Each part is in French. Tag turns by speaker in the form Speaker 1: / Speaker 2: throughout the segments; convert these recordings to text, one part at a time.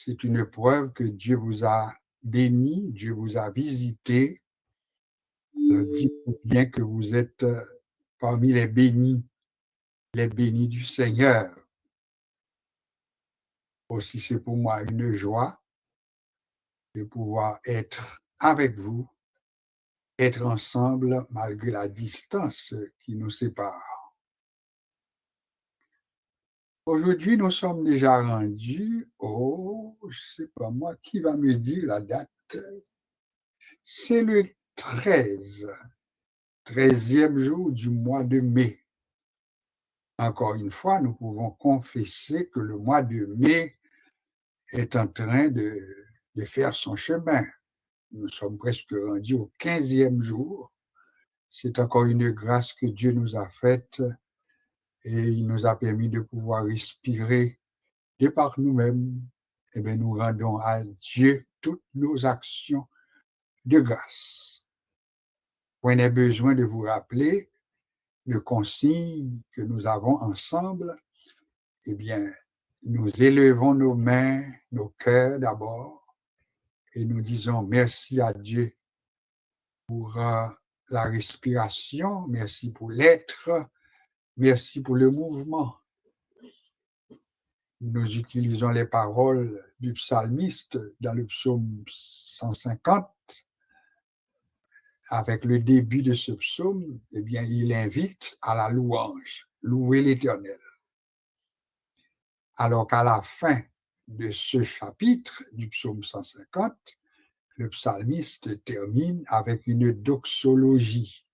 Speaker 1: c'est une preuve que Dieu vous a béni, Dieu vous a visité, dit bien que vous êtes parmi les bénis du Seigneur. Aussi, c'est pour moi une joie de pouvoir être avec vous, être ensemble malgré la distance qui nous sépare. Aujourd'hui, nous sommes déjà rendus au, je sais pas moi, qui va me dire la date? C'est le 13e jour du mois de mai. Encore une fois, nous pouvons confesser que le mois de mai est en train de faire son chemin. Nous sommes presque rendus au 15e jour. C'est encore une grâce que Dieu nous a faite et il nous a permis de pouvoir respirer de par nous-mêmes. Eh bien, nous rendons à Dieu toutes nos actions de grâce. On a besoin de vous rappeler le consigne que nous avons ensemble. Eh bien, nous élevons nos mains, nos cœurs d'abord, et nous disons merci à Dieu pour la respiration, merci pour l'être, merci pour le mouvement. Nous utilisons les paroles du psalmiste dans le psaume 150. Avec le début de ce psaume, eh bien, il invite à la louange, louer l'Éternel. Alors qu'à la fin de ce chapitre du psaume 150, le psalmiste termine avec une doxologie.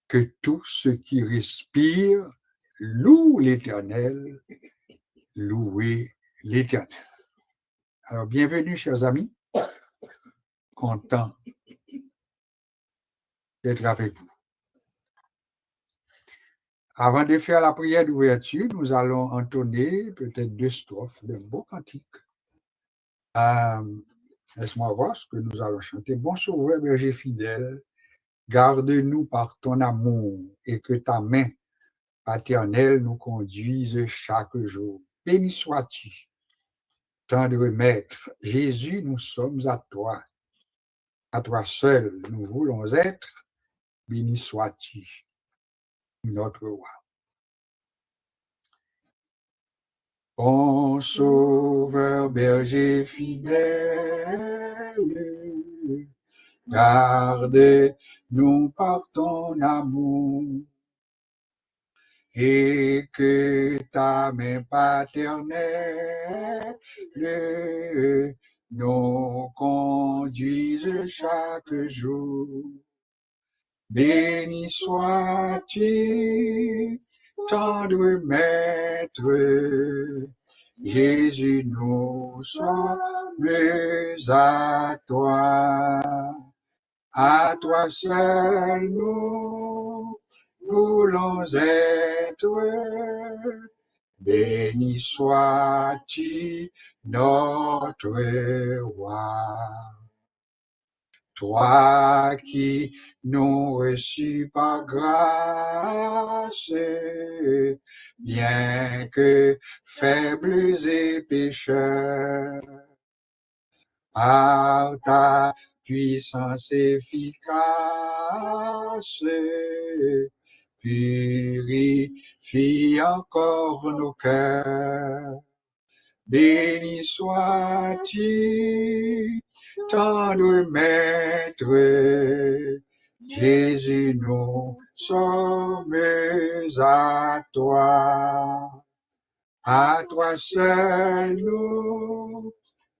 Speaker 1: Que tout ce qui respire loue l'Éternel, louez l'Éternel. Alors, bienvenue, chers amis. Content d'être avec vous. Avant de faire la prière d'ouverture, nous allons entonner peut-être 2 strophes d'un beau cantique. Laisse-moi voir ce que nous allons chanter. Bon sauveur, berger fidèle, garde-nous par ton amour et que ta main paternelle nous conduise chaque jour. Béni sois-tu, tendre maître. Jésus, nous sommes à toi seul, nous voulons être. Béni sois-tu, notre roi. Bon sauveur, berger fidèle, garde-nous par ton amour et que ta main paternelle nous conduise chaque jour. Béni sois-tu, tendre maître, Jésus, nous sommes à toi seul nous voulons être. Béni sois-tu, notre roi. Toi qui nous reçus par grâce, bien que faibles et pécheurs, par ta puissance efficace, purifie encore nos cœurs. Béni sois-tu, tendre maître, Jésus, nous sommes à toi seul nous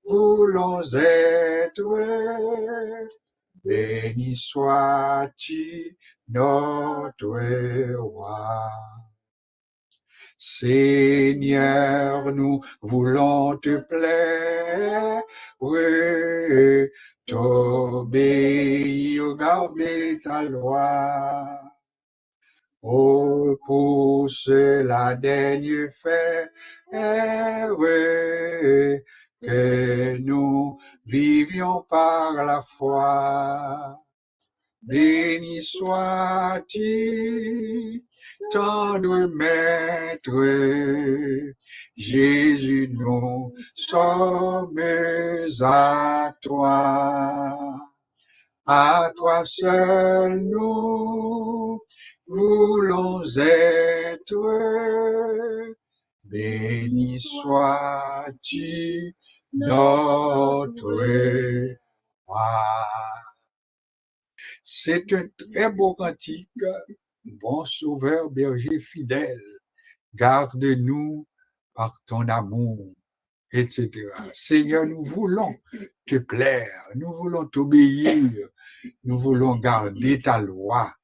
Speaker 1: voulons être. Béni sois-tu, notre roi. Seigneur, nous voulons te plaire, t'obéir, garder ta loi. Oh, pour cela daigne faire que nous vivions par la foi. Béni sois-tu, tendre maître, Jésus, nous sommes à toi seul nous voulons être, béni sois-tu, notre roi. C'est un très beau cantique. Bon sauveur, berger fidèle, garde-nous par ton amour, etc. Seigneur, nous voulons te plaire, nous voulons t'obéir, nous voulons garder ta loi.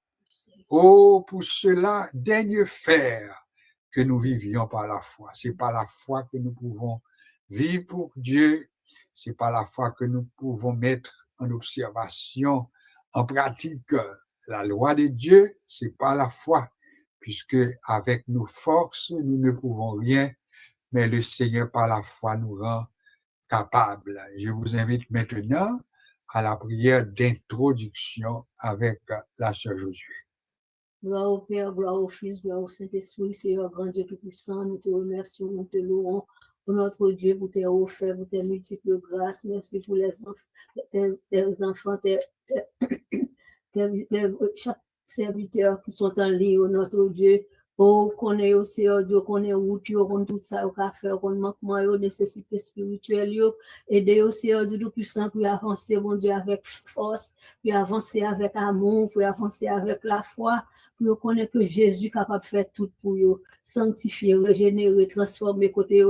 Speaker 1: Oh, pour cela, daigne faire que nous vivions par la foi. C'est par la foi que nous pouvons vivre pour Dieu. C'est par la foi que nous pouvons mettre en observation, en pratique la loi de Dieu. C'est par la foi, puisque avec nos forces, nous ne pouvons rien, mais le Seigneur par la foi nous rend capables. Je vous invite maintenant à la prière d'introduction avec la sœur Josué.
Speaker 2: Gloire au Père, gloire au Fils, gloire au Saint-Esprit, Seigneur grand Dieu Tout-Puissant, nous te remercions, nous te louons pour notre Dieu, pour tes offerts, pour tes multiples grâces. Merci pour les enfants, chaque serviteur qui sont en ligne, notre Dieu. Oh, connaît aussi, Dieu, connaît route, connaît tout ça, au faire, connaît manquement, nécessité spirituelle, aider aussi, Dieu Tout-Puissant, pour avancer, mon Dieu, avec force, pour avancer avec amour, pour avancer avec la foi, pour connaître que Jésus est capable de faire tout pour eux, sanctifier, régénérer, transformer, côté,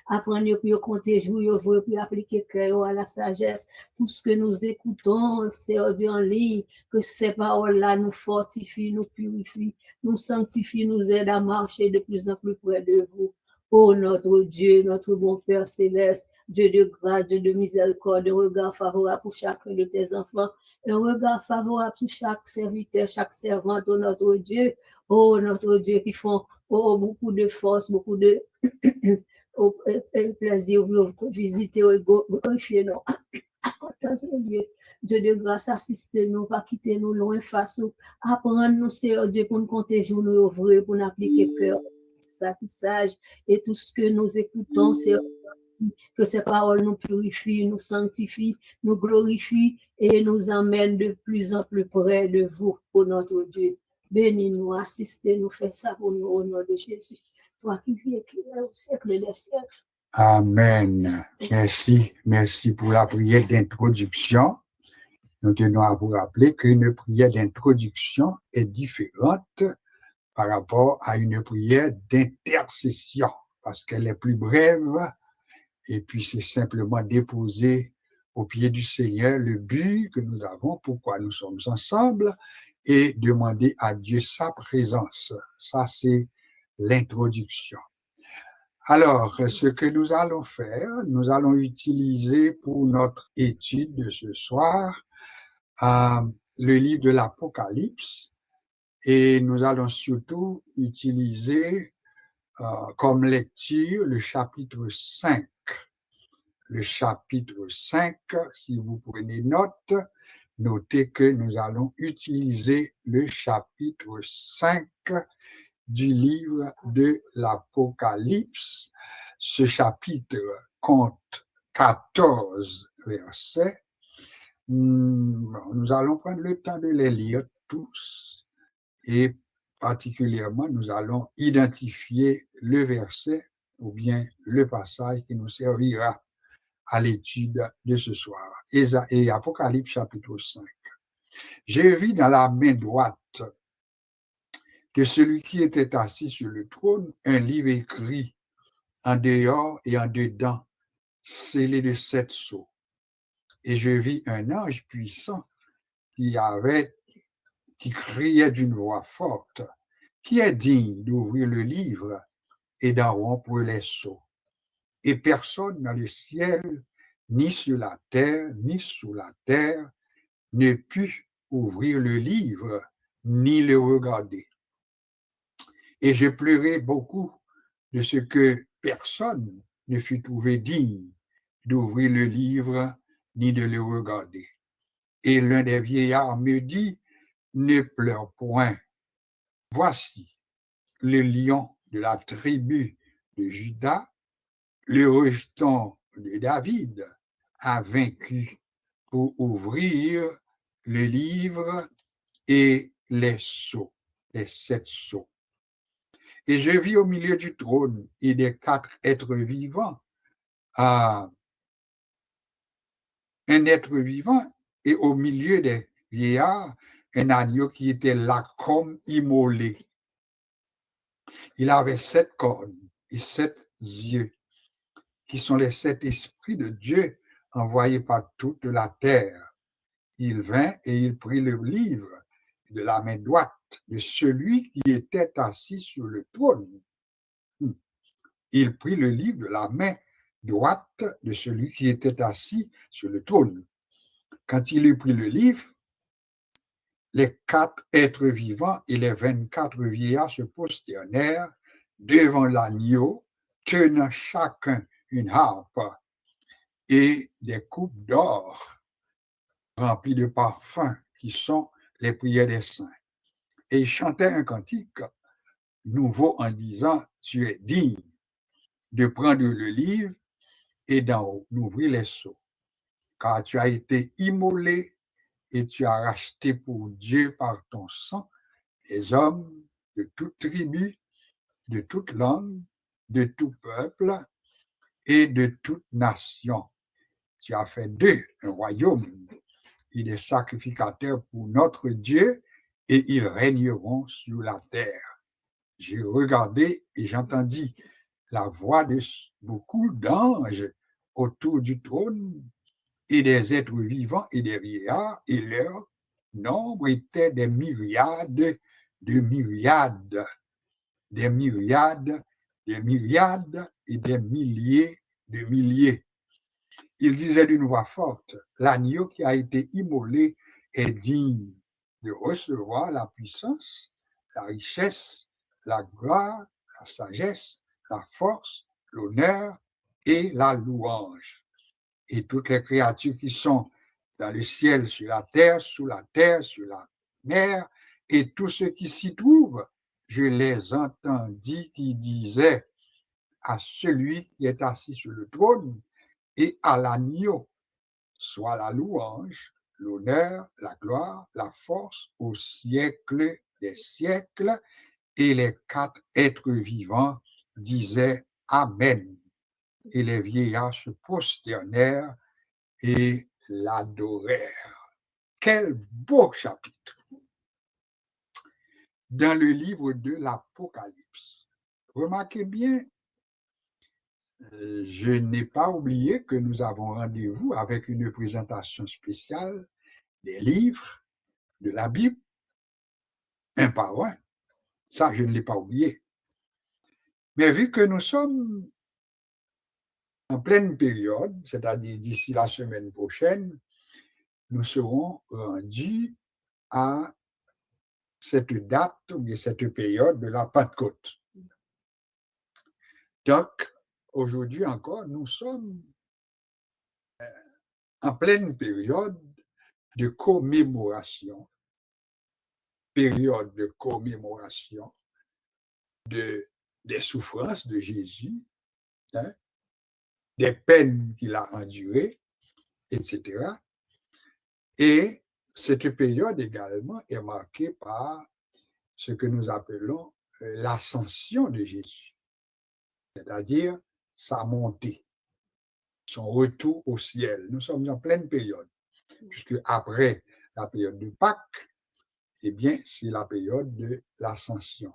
Speaker 2: apprendre, pour compter jour, pour appliquer cœur à la sagesse, tout ce que nous écoutons, c'est Dieu en ligne, que ces paroles-là nous fortifient, nous purifient, nous sanctifient, nous aident à marcher de plus en plus près de vous. Oh notre Dieu, notre bon Père céleste, Dieu de grâce, Dieu de miséricorde, un regard favorable pour chacun de tes enfants, un regard favorable sur chaque serviteur, chaque servante, oh notre Dieu, qui font beaucoup de force, beaucoup de plaisir pour visiter et glorifier nous. Dieu de grâce, assiste-nous, pas quitter nous loin face nous, apprendre-nous, Seigneur Dieu, pour nous compter jour, nous ouvrir, pour nous appliquer cœur, sage, et tout ce que nous écoutons, Seigneur, que ces paroles nous purifient, nous sanctifient, nous glorifient et nous emmènent de plus en plus près de vous, pour notre Dieu. Bénis-nous, assistez-nous, faites ça pour nous au nom de Jésus. Toi qui vis et qui es au siècle des siècles.
Speaker 1: Amen. Merci pour la prière d'introduction. Nous tenons à vous rappeler qu'une prière d'introduction est différente par rapport à une prière d'intercession, parce qu'elle est plus brève, et puis c'est simplement déposer au pied du Seigneur le but que nous avons, pourquoi nous sommes ensemble, et demander à Dieu sa présence. Ça, c'est l'introduction. Alors, ce que nous allons faire, nous allons utiliser pour notre étude de ce soir le livre de l'Apocalypse et nous allons surtout utiliser comme lecture le chapitre 5. Le chapitre 5, si vous prenez note, notez que nous allons utiliser le chapitre 5 du livre de l'Apocalypse. Ce chapitre compte 14 versets. Nous allons prendre le temps de les lire tous et particulièrement nous allons identifier le verset ou bien le passage qui nous servira à l'étude de ce soir. Et Apocalypse chapitre 5. J'ai vu dans la main droite de celui qui était assis sur le trône un livre écrit en dehors et en dedans, scellé de 7 sceaux. Et je vis un ange puissant qui criait d'une voix forte, qui est digne d'ouvrir le livre et d'en rompre les sceaux. Et personne dans le ciel, ni sur la terre, ni sous la terre, ne put ouvrir le livre, ni le regarder. Et je pleurais beaucoup de ce que personne ne fut trouvé digne d'ouvrir le livre, ni de le regarder. Et l'un des vieillards me dit, ne pleure point. Voici le lion de la tribu de Juda, le rejeton de David, a vaincu pour ouvrir le livre et les sceaux, les 7 sceaux. Et je vis au milieu du trône et des 4 êtres vivants, un être vivant, et au milieu des vieillards, un agneau qui était là comme immolé. Il avait 7 cornes et 7 yeux, qui sont les 7 esprits de Dieu envoyés par toute la terre. Il vint et il prit le livre de la main droite de celui qui était assis sur le trône. Il prit le livre de la main droite de celui qui était assis sur le trône. Quand il eut pris le livre, les 4 êtres vivants et les 24 vieillards se prosternèrent devant l'agneau, tenant chacun une harpe et des coupes d'or remplies de parfums qui sont les prières des saints. Et ils chantaient un cantique nouveau en disant, tu es digne de prendre le livre et d'en ouvrir les sceaux, car tu as été immolé et tu as racheté pour Dieu par ton sang des hommes de toute tribu, de toute langue, de tout peuple et de toute nation. Tu as fait d'eux un royaume et des sacrificateurs pour notre Dieu, et ils régneront sur la terre. J'ai regardé et j'entendis la voix de beaucoup d'anges autour du trône et des êtres vivants et des vieillards, et leur nombre était des myriades de myriades, des myriades, des myriades et des milliers de milliers. Il disait d'une voix forte, l'agneau qui a été immolé est digne de recevoir la puissance, la richesse, la gloire, la sagesse, la force, l'honneur et la louange. Et toutes les créatures qui sont dans le ciel, sur la terre, sous la terre, sur la mer, et tous ceux qui s'y trouvent, je les entendis qui disaient à celui qui est assis sur le trône et à l'agneau, soit la louange, l'honneur, la gloire, la force au siècle des siècles. Et les 4 êtres vivants disaient Amen. Et les vieillards se prosternèrent et l'adorèrent. Quel beau chapitre dans le livre de l'Apocalypse. Remarquez bien, je n'ai pas oublié que nous avons rendez-vous avec une présentation spéciale des livres de la Bible, un par un. Ça, je ne l'ai pas oublié. Mais vu que nous sommes en pleine période, c'est-à-dire d'ici la semaine prochaine, nous serons rendus à cette date ou bien cette période de la Pentecôte. Donc, aujourd'hui encore, nous sommes en pleine période de commémoration, des souffrances de Jésus, hein, des peines qu'il a endurées, etc. Et cette période également est marquée par ce que nous appelons l'ascension de Jésus, c'est-à-dire sa montée, son retour au ciel. Nous sommes en pleine période, puisque après la période de Pâques, eh bien, c'est la période de l'ascension.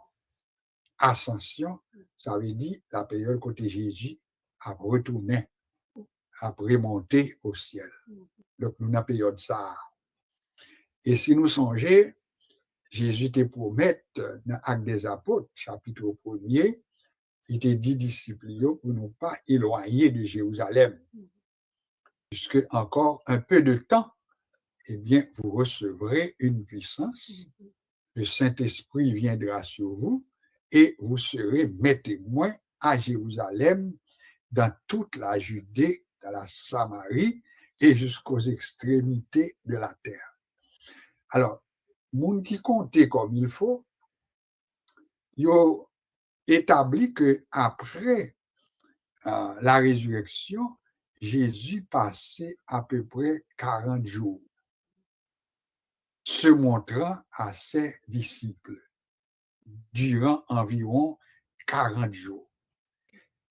Speaker 1: Ascension, ça veut dire la période côté Jésus a retourné, a remonté au ciel. Donc, nous avons période ça. Et si nous songeons, Jésus te promet dans Actes des Apôtres, chapitre 1er, il te dit disciples pour ne pas éloigner de Jérusalem. Puisque encore un peu de temps, eh bien, vous recevrez une puissance. Le Saint-Esprit viendra sur vous et vous serez mes témoins à Jérusalem, dans toute la Judée, dans la Samarie et jusqu'aux extrémités de la terre. Alors, moun qui comptait comme il faut, yo établi que après la résurrection, Jésus passait à peu près 40 jours, se montrant à ses disciples durant environ 40 jours.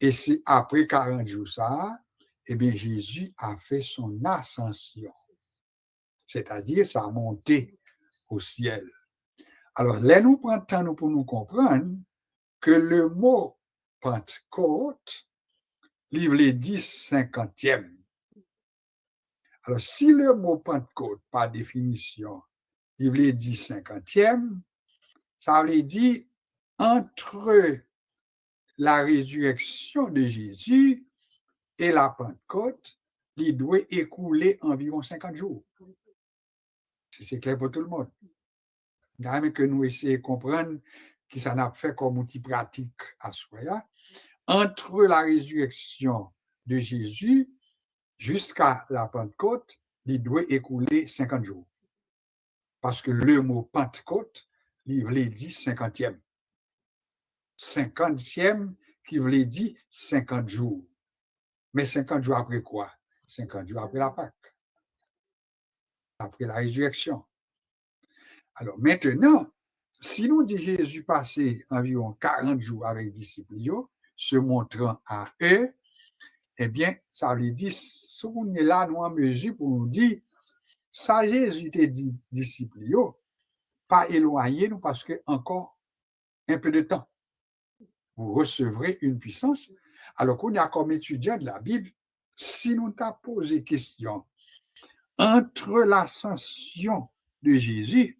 Speaker 1: Et c'est après 40 jours ça, eh bien, Jésus a fait son ascension, c'est-à-dire sa montée au ciel. Alors, là, nous prenons le temps pour nous comprendre que le mot Pentecôte, livre les 10 50e. Alors, si le mot Pentecôte, par définition, livre les 10 50e, ça veut dire entre la résurrection de Jésus et la Pentecôte, il doit écouler environ 50 jours. C'est clair pour tout le monde. Même que nous essayons de comprendre qui ça n'a fait comme outil pratique à soi. Entre la résurrection de Jésus jusqu'à la Pentecôte, il doit écouler 50 jours. Parce que le mot Pentecôte, il voulait dire 50e. 50e qui voulait dire 50 jours. Mais 50 jours après quoi? 50 jours après la Pâque. Après la résurrection. Alors maintenant, si nous dit Jésus passait environ 40 jours avec les disciples, se montrant à eux, eh bien, ça veut dire, si on est là, nous en mesure pour nous dire, ça Jésus te dit, disciples, pas éloigné nous parce que encore un peu de temps, vous recevrez une puissance. Alors qu'on est comme étudiant de la Bible, si nous t'a posé question entre l'ascension de Jésus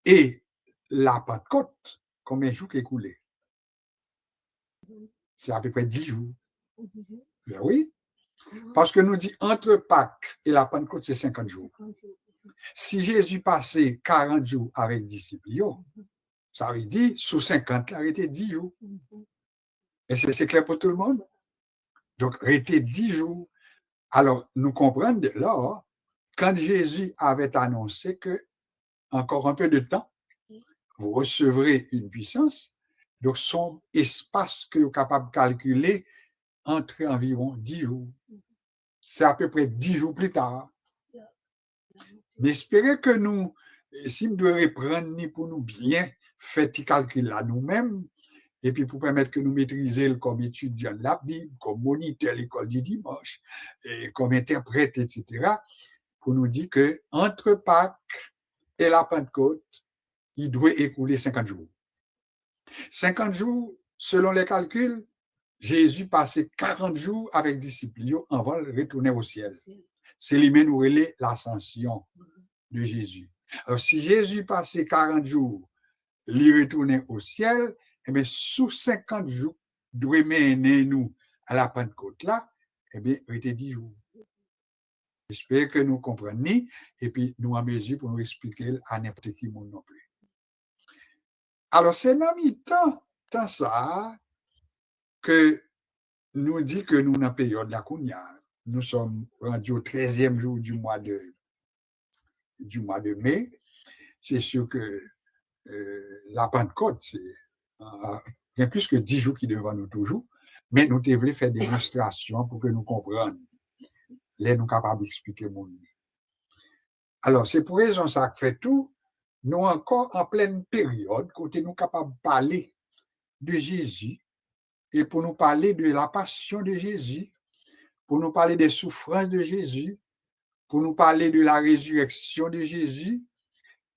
Speaker 1: et la Pentecôte, combien de jours écoulés? C'est à peu près 10 jours. Ben oui. Parce que nous dit entre Pâques et la Pentecôte, c'est 50 jours. Si Jésus passait 40 jours avec les disciples, ça veut dire sous 50, il arrêté 10 jours. Et c'est clair pour tout le monde. Donc, arrêté 10 jours. Alors, nous comprenons de là, quand Jésus avait annoncé que encore un peu de temps, vous recevrez une puissance, donc son espace que vous êtes capable de calculer entre environ 10 jours. C'est à peu près 10 jours plus tard. Mais espérez que nous, si nous devons reprendre pour nous bien faire des calculs là nous-mêmes, et puis pour permettre que nous maîtrisions comme étudiants de la Bible, comme moniteur à l'école du dimanche, et comme interprète, etc., pour nous dire que entre Pâques et la Pentecôte, il doit écouler 50 jours. 50 jours, selon les calculs, Jésus passait 40 jours avec disciples avant de retourner au ciel. C'est lui-même nous relais l'ascension de Jésus. Alors, si Jésus passait 40 jours, il retournait au ciel, eh bien, sous 50 jours, doit mener nous à la Pentecôte là, eh bien, il était 10 jours. J'espère que nous comprenons et puis nous en mesure pour nous expliquer à n'importe qui monde non plus. Alors, c'est dans temps ça que nous dit que nous, dans la période de la Kounia, nous sommes rendus au 13e jour du mois de mai. C'est sûr que la Pentecôte, c'est bien plus que 10 jours qui devant nous toujours, mais nous devons faire des illustrations pour que nous comprenions. Là, nous sommes capables d'expliquer mon idée. Alors, c'est pour raison ça que fait tout, nous encore en pleine période, côté nous capables de parler de Jésus, et pour nous parler de la passion de Jésus, pour nous parler des souffrances de Jésus, pour nous parler de la résurrection de Jésus,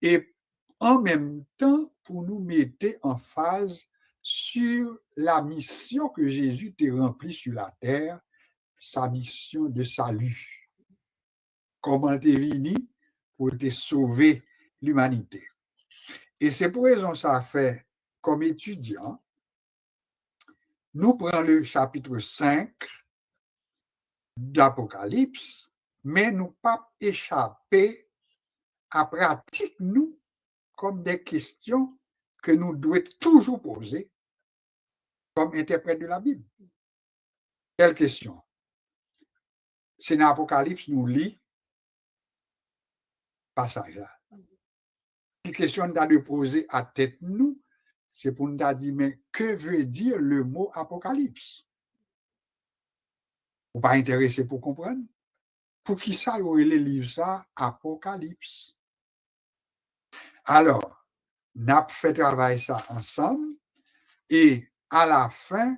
Speaker 1: et en même temps pour nous mettre en phase sur la mission que Jésus t'a remplie sur la terre, sa mission de salut. Comment t'es venu pour te sauver l'humanité. Et c'est pour raison ça fait, comme étudiant, nous prenons le chapitre 5 d'Apocalypse, mais nous pas échapper à pratique nous comme des questions que nous devons toujours poser comme interprète de la Bible. Quelle question? C'est dans l'Apocalypse, nous lit passage là. La question de poser à tête nous, c'est pour nous dire, mais que veut dire le mot apocalypse? Vous pas intéressé pour comprendre? Pour qui ça, il y aurait les livres ça, apocalypse? Alors, nous avons fait travailler ça ensemble et à la fin,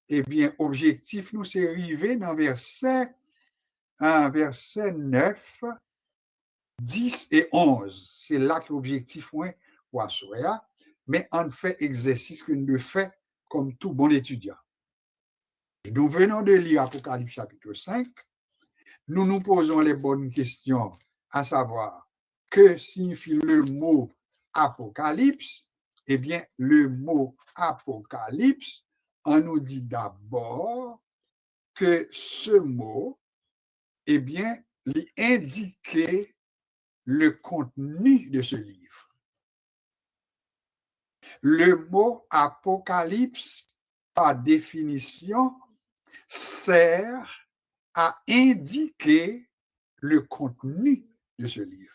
Speaker 1: eh bien, objectif, nous, c'est arrivé dans verset 9, 10 et 11. C'est là que l'objectif est pour assurer. Mais on fait exercice que nous fait comme tout bon étudiant. Nous venons de lire Apocalypse chapitre 5. Nous nous posons les bonnes questions, à savoir, que signifie le mot apocalypse? Eh bien, le mot apocalypse, on nous dit d'abord que ce mot, eh bien, il indiquait le contenu de ce livre. Le mot apocalypse, par définition, sert à indiquer le contenu de ce livre.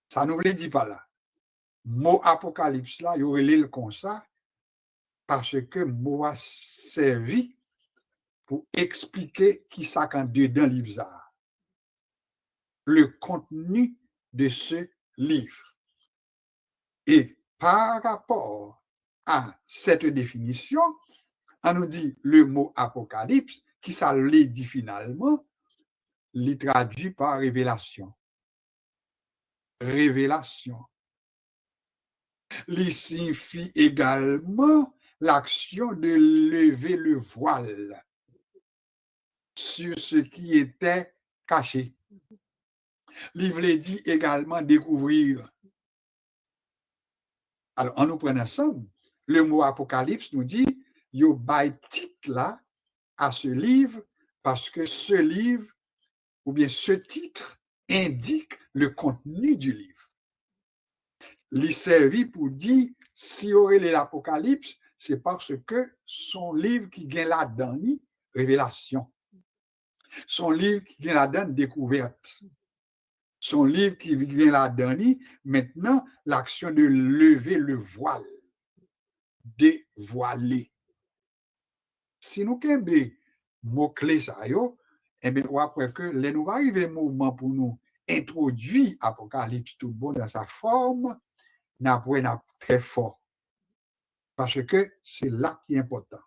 Speaker 1: Ça ne nous le dit pas là. Mot apocalypse là, il y aurait l'île comme ça, parce que mot a servi pour expliquer qui ça quand dedans le livre ça. Le contenu de ce livre. Et par rapport à cette définition, on nous dit le mot apocalypse, qui ça le dit finalement, il traduit par révélation. Révélation. Il signifie également l'action de lever le voile sur ce qui était caché. Il veut dire également découvrir. Alors, en nous prenant ensemble, le mot apocalypse nous dit, yo bay titre là à ce livre parce que ce livre, ou bien ce titre, indique le contenu du livre. Il servi pour dire, si aurait l'Apocalypse, c'est parce que son livre qui vient là-dedans, révélation. Son livre qui vient là-dedans, découverte. Son livre qui vient là-dedans, maintenant, l'action de lever le voile, dévoiler. Si nous avons des mots-clés, ça, eh bien, après que les nous arriver un moment pour nous introduire Apocalypse tout bon dans sa forme, n'a très fort. Parce que c'est là qui est important.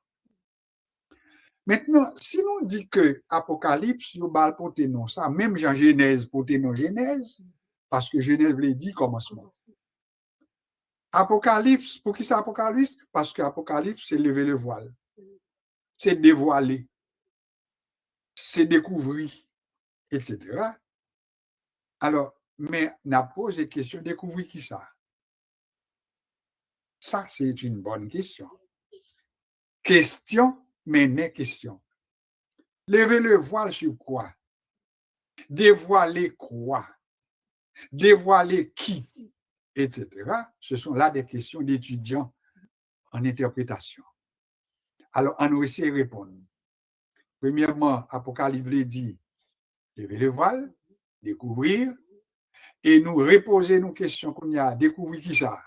Speaker 1: Maintenant, si nous dit que Apocalypse, nous va porter non ça, même Jean Genèse porter non Genèse, parce que Genèse veut dire commencement. Apocalypse, pour qui c'est Apocalypse? Parce que Apocalypse, c'est lever le voile. C'est dévoiler. C'est découvrir, etc. Alors, mais on a posé question, découvrir qui ça? Ça, c'est une bonne question. Question, mais n'est question. Lever le voile sur quoi? Dévoiler quoi? Dévoiler qui? Etc. Ce sont là des questions d'étudiants en interprétation. Alors, on va essayer de répondre. Premièrement, Apocalypse dit lever le voile, découvrir, et nous reposer nos questions qu'on y a découvrir qui ça?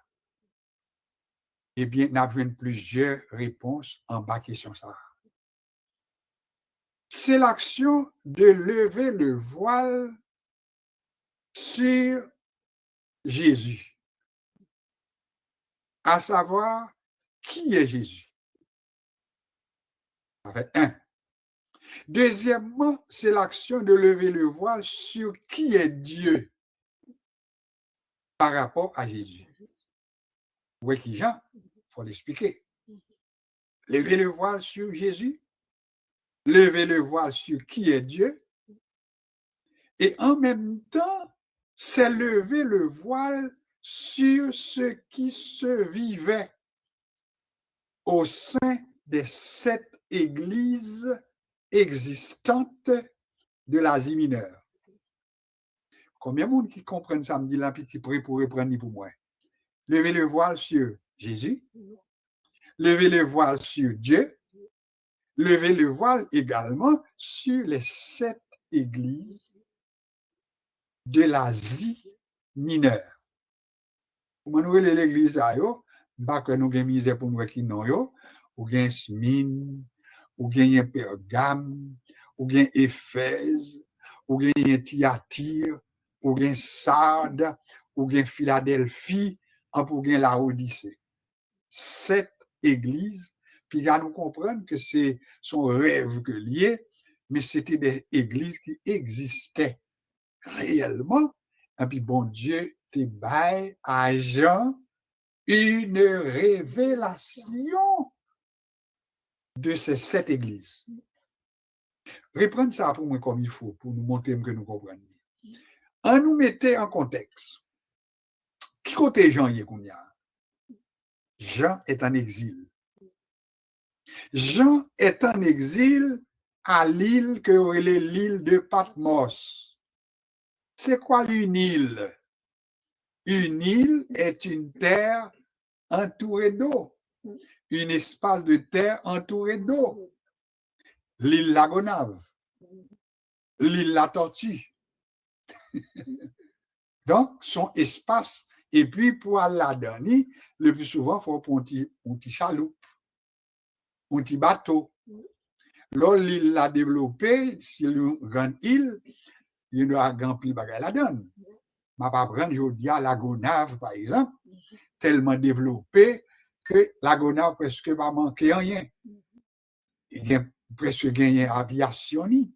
Speaker 1: Eh bien, nous avons plusieurs réponses en bas question ça. C'est l'action de lever le voile sur Jésus, à savoir qui est Jésus. Ça fait un. Deuxièmement, c'est l'action de lever le voile sur qui est Dieu par rapport à Jésus. Oui, qui Jean, il faut l'expliquer. Lever le voile sur Jésus, lever le voile sur qui est Dieu, et en même temps, c'est lever le voile sur ce qui se vivait au sein des 7 églises existantes de l'Asie mineure. Combien de monde qui comprennent ça me dit là, puis qui pourrait reprendre pour moi? Lever le voile sur Jésus, lever le voile sur Dieu, lever le voile également sur les 7 églises de l'Asie mineure. Comment nous relève l'église là, yo, pas que nous avons misère pour nous qui non yo, ou bien Smine, ou bien Pergame, ou bien Éphèse, ou bien Thyatire, ou bien Sardes, ou bien Philadelphie, ou bien Laodicée. 7 églises, puis là nous comprenons que c'est son rêve que lié, mais c'était des églises qui existaient réellement. Et puis bon Dieu te baille à Jean une révélation de ces 7 églises. Reprendre ça pour moi comme il faut, pour nous montrer que nous comprenons. En nous mettait en contexte. Qui côté Jean y est qu'on y a? Jean est en exil. Jean est en exil à l'île que est l'île de Patmos. C'est quoi une île? Une île est une terre entourée d'eau, un espace de terre entouré d'eau. L'île La Gonave, l'île La Tortue. Donc, son espace, et puis pour aller là-dedans, le plus souvent, il faut prendre un petit chaloupe, un petit bateau. Là, l'île l'a développé, c'est une grande île, il y a un grand pile bagage là-dedans. Ma pas prendre, je dis à la Gonave, par exemple, tellement développé que la Gonave presque pas manqué rien. Il y a presque gagné aviation, il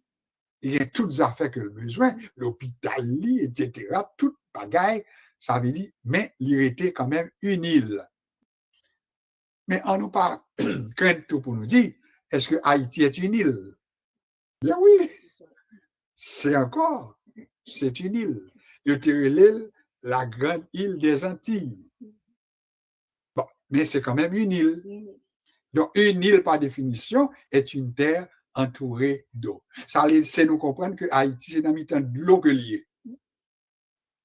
Speaker 1: y a toutes les affaires que le besoin, l'hôpital, etc., tout bagaille, ça veut dire, mais il était quand même une île. Mais on nous parle, crainte tout pour nous dire, est-ce que Haïti est une île? Bien oui, c'est une île. Il était la grande île des Antilles. Bon, mais c'est quand même une île. Donc, une île, par définition, est une terre entourée d'eau. Ça laisse nous comprendre que Haïti, c'est dans le temps de l'eau que lié.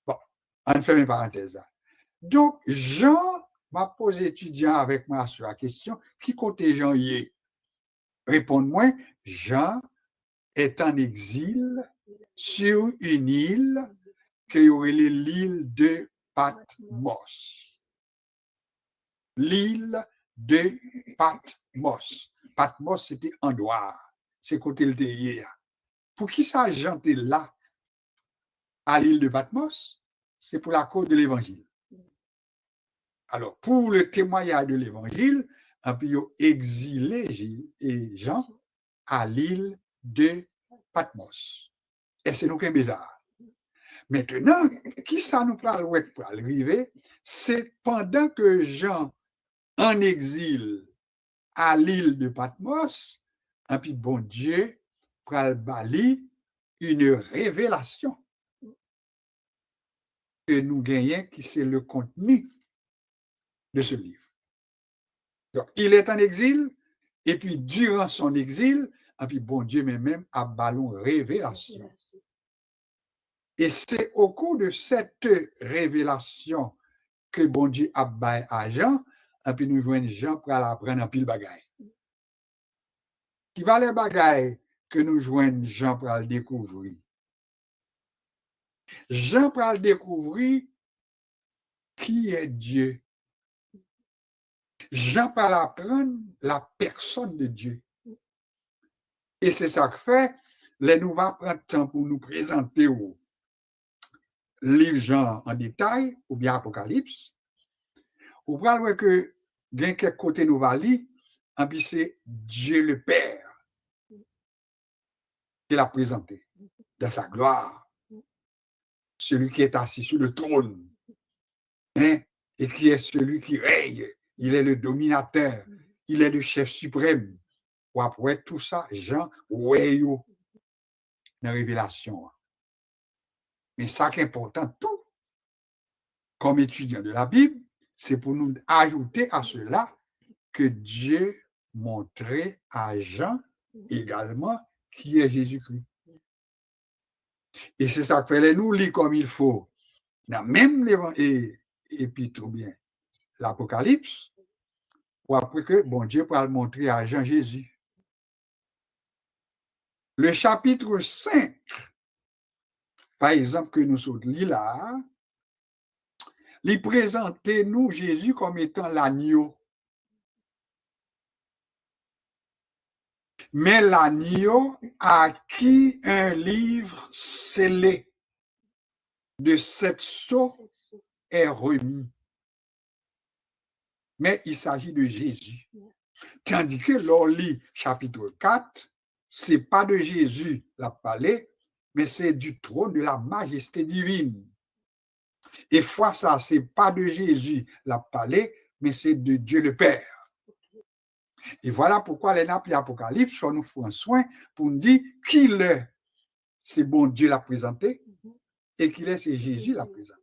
Speaker 1: Bon, on fait mes parenthèses. Donc, Jean m'a posé étudiant avec moi sur la question, qui côté Jean y est? Répondez-moi, Jean est en exil sur une île qui aurait l'île de Patmos. L'île de Patmos. Patmos, c'était Andorre. C'est côté le hier. Pour qui ça, Jean est là, à l'île de Patmos? C'est pour la cause de l'évangile. Alors, pour le témoignage de l'évangile, on peut exiler Gilles et Jean à l'île de Patmos. Et c'est nous qui est bizarre. Maintenant, qui ça nous parle pour arriver? C'est pendant que Jean en exil à l'île de Patmos, et puis bon Dieu pral bali une révélation que nous gagnons, qui c'est le contenu de ce livre. Donc, il est en exil, et puis durant son exil, et puis bon Dieu même a ballon révélation. Et c'est au cours de cette révélation que bon Dieu a baillé à Jean, et puis nous voyons Jean pour aller apprendre un pile bagaille. Qui va les bagailles que nous joignons Jean pour le découvrir? Jean pour le découvrir qui est Dieu. Jean pour apprendre la personne de Dieu. Et c'est ça que fait, les nous va prendre temps pour nous présenter au livre Jean en détail, ou bien Apocalypse. Ou pour voir que d'un quel côté nous va lire, et puis c'est Dieu le Père qui l'a présenté dans sa gloire. Celui qui est assis sur le trône, hein, et qui est celui qui règne. Il est le dominateur, il est le chef suprême. Ou après tout ça, Jean, ouais, dans la révélation. Mais ça qui est important, tout, comme étudiant de la Bible, c'est pour nous ajouter à cela que Dieu montrait à Jean également qui est Jésus-Christ. Et c'est ça que fait nous lire comme il faut. Dans même et puis tout bien l'Apocalypse, ou après que bon Dieu pourra le montrer à Jean Jésus. Le chapitre 5, par exemple, que nous sommes lire là, Il présentait nous, Jésus, comme étant l'agneau. Mais l'agneau à qui un livre scellé de 7 sceaux est remis. Mais il s'agit de Jésus. Tandis que l'on lit chapitre 4, c'est pas de Jésus la parlé, mais c'est du trône de la majesté divine. Et fois ça, c'est pas de Jésus la parlé, mais c'est de Dieu le Père. Et voilà pourquoi les nappes l'Apocalypse, on nous prend soin pour nous dire qu'il est, c'est bon Dieu l'a présenté, et qu'il est, c'est Jésus l'a présenté.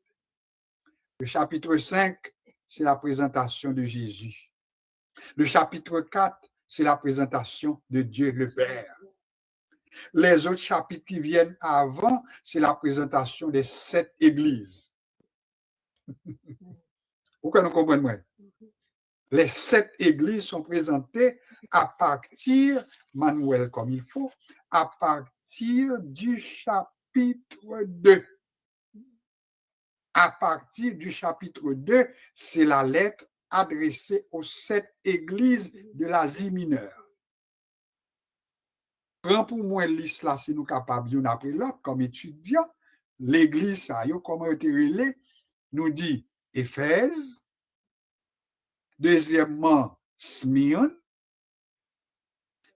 Speaker 1: Le chapitre 5, c'est la présentation de Jésus. Le chapitre 4, c'est la présentation de Dieu le Père. Les autres chapitres qui viennent avant, c'est la présentation des 7 églises. Pourquoi nous comprenons? Les 7 églises sont présentées à partir, Manuel comme il faut, à partir du chapitre 2. À partir du chapitre 2, c'est la lettre adressée aux 7 églises de l'Asie mineure. Prends pour moi liste là, si nous capables, nous après là, comme étudiants, l'église, ça, comment elle est nous dit Éphèse, deuxièmement, Smyrne,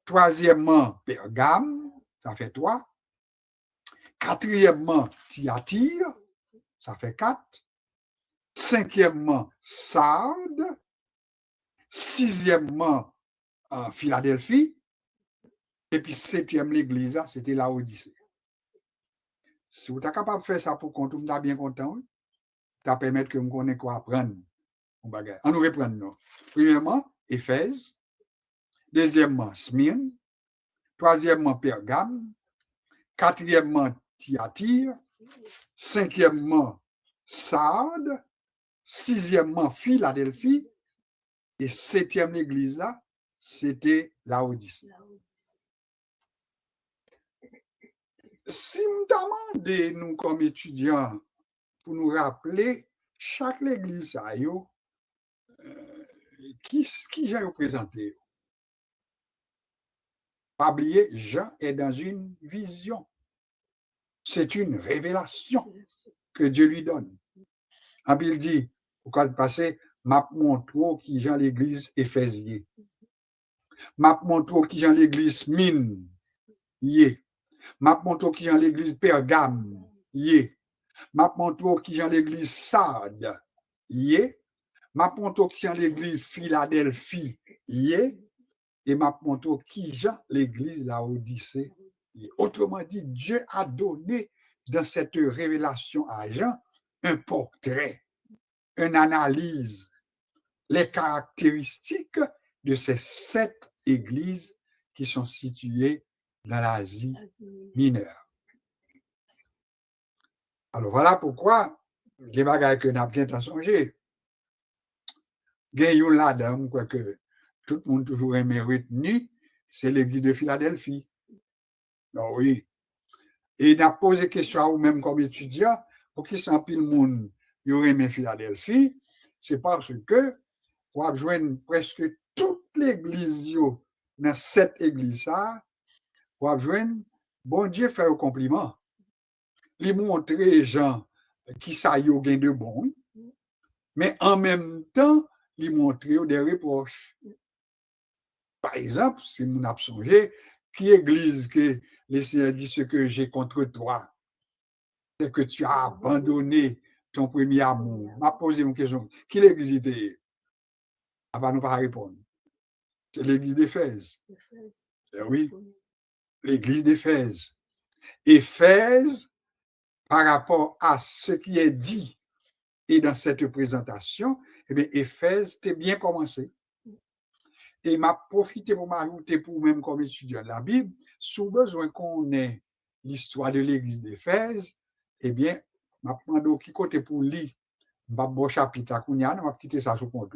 Speaker 1: troisièmement, Pergame, ça fait 3, quatrièmement, Thyatire, ça fait 4, cinquièmement, Sardes, sixièmement, Philadelphie, et puis septième l'église, c'était Laodicée. Si vous êtes capable de faire ça pour compte, vous êtes bien content, ça permet que vous connaissiez quoi apprendre. On nous reprend, non. Premièrement, Éphèse. Deuxièmement, Smyrne. Troisièmement, Pergame. Quatrièmement, Thyatire. Cinquièmement, Sardes. Sixièmement, Philadelphie. Et septième église là, c'était Laodicée. Si nous demandons, nous comme étudiants, pour nous rappeler, chaque église a qui j'ai représenté. Pas oublier, Jean est dans une vision. C'est une révélation que Dieu lui donne. Et puis il dit, pourquoi le passé, m'a montré qui Jean l'église Éphésienne. M'a montré qui Jean l'église Smyrne. M'a montré qui Jean l'église Pergame. M'a montré qui Jean l'église Sardes. M'a montré qui Jean l'église Philadelphie. Et m'a montré qui Jean l'église Laodicée. Autrement dit, Dieu a donné dans cette révélation à Jean un portrait, une analyse, les caractéristiques de ces 7 églises qui sont situées dans l'Asie mineure. Alors voilà pourquoi les bagages que nous avons bien songé. Il y a une là-dedans, que tout le monde toujours aimé retenu, c'est l'église de Philadelphie. Oh oui. Et il a posé question à vous-même comme étudiant, pour qui s'en pile le monde y aurait aimé Philadelphie, c'est parce que vous avez joint presque toute l'église dans cette église-là, vous avez joint, bon Dieu fait un compliment. Il montre les gens qui ça y a de bon, mais en même temps, il montre des reproches. Par exemple, si nous avons songé, qui église que le Seigneur dit ce que j'ai contre toi, c'est que tu as abandonné ton premier amour. Je vais poser une question. Qui l'église était? Elle va nous pas répondre. C'est l'église d'Éphèse. Oui, l'église d'Éphèse. Éphèse, par rapport à ce qui est dit et dans cette présentation, eh bien, Éphèse, t'es bien commencé. Et m'a profité pour m'ajouter pour même comme étudiant de la Bible, sous besoin qu'on ait l'histoire de l'église d'Éphèse, eh bien, m'a demandé qui côté pour lire, m'a bon chapitre à Kounia, m'a quitté ça sous compte.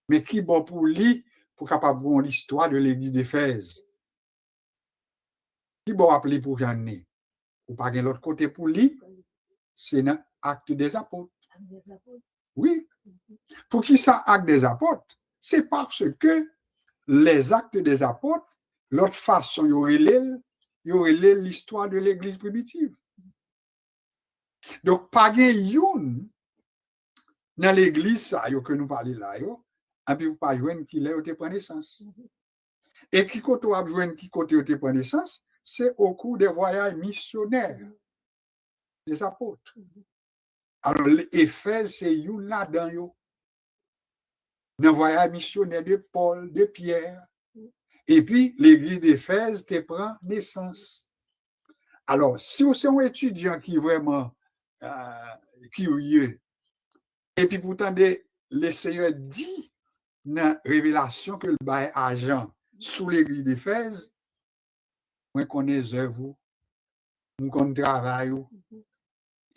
Speaker 1: Mais qui bon pour lire, pour capable voir l'histoire de l'église d'Éphèse? Qui bon appeler pour Jeanne? Ou pas l'autre côté pour lire? C'est dans Actes des Apôtres. Oui. Pour qui ça, acte des apôtres? C'est parce que les actes des apôtres, l'autre façon, il y aurait l'histoire de l'Église primitive. Donc, pas de youn dans l'Église ça, que nous parlons là, et puis vous pas joindre qui l'a été prend naissance. Et qui côté a joindre qui côté été prend naissance, c'est au cours des voyages missionnaires des apôtres. Alors, l'Éphèse, c'est youn là-dedans, yo. Dans le voyage missionnaire de Paul, de Pierre. Et puis, l'église d'Éphèse te prend naissance. Alors, si vous êtes un étudiant qui est vraiment curieux, et puis pourtant, le Seigneur dit dans la révélation que le bail à Jean sous l'église d'Éphèse, moi, connais les œuvres, moi, connais le travail,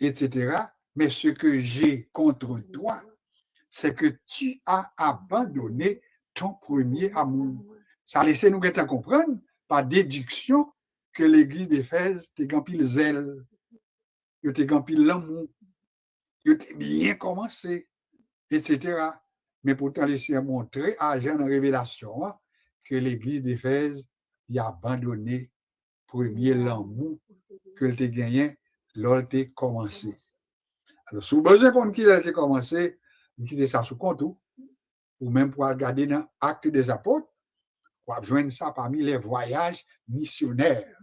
Speaker 1: etc. Mais ce que j'ai contre toi, c'est que tu as abandonné ton premier amour. Ça laisse nous comprendre par déduction que l'église d'Éphèse t'es gampil le zèle, t'es gampil l'amour, t'es bien commencé, etc. Mais pourtant, laisser montrer à Jean en révélation que l'église d'Éphèse y a abandonné premier l'amour que t'es gagné lors t'es commencé. Alors, si vous avez besoin qu'on ait commencé, vous quittez ça sous compte, ou même pour regarder dans Actes des Apôtres, pour joindre ça parmi les voyages missionnaires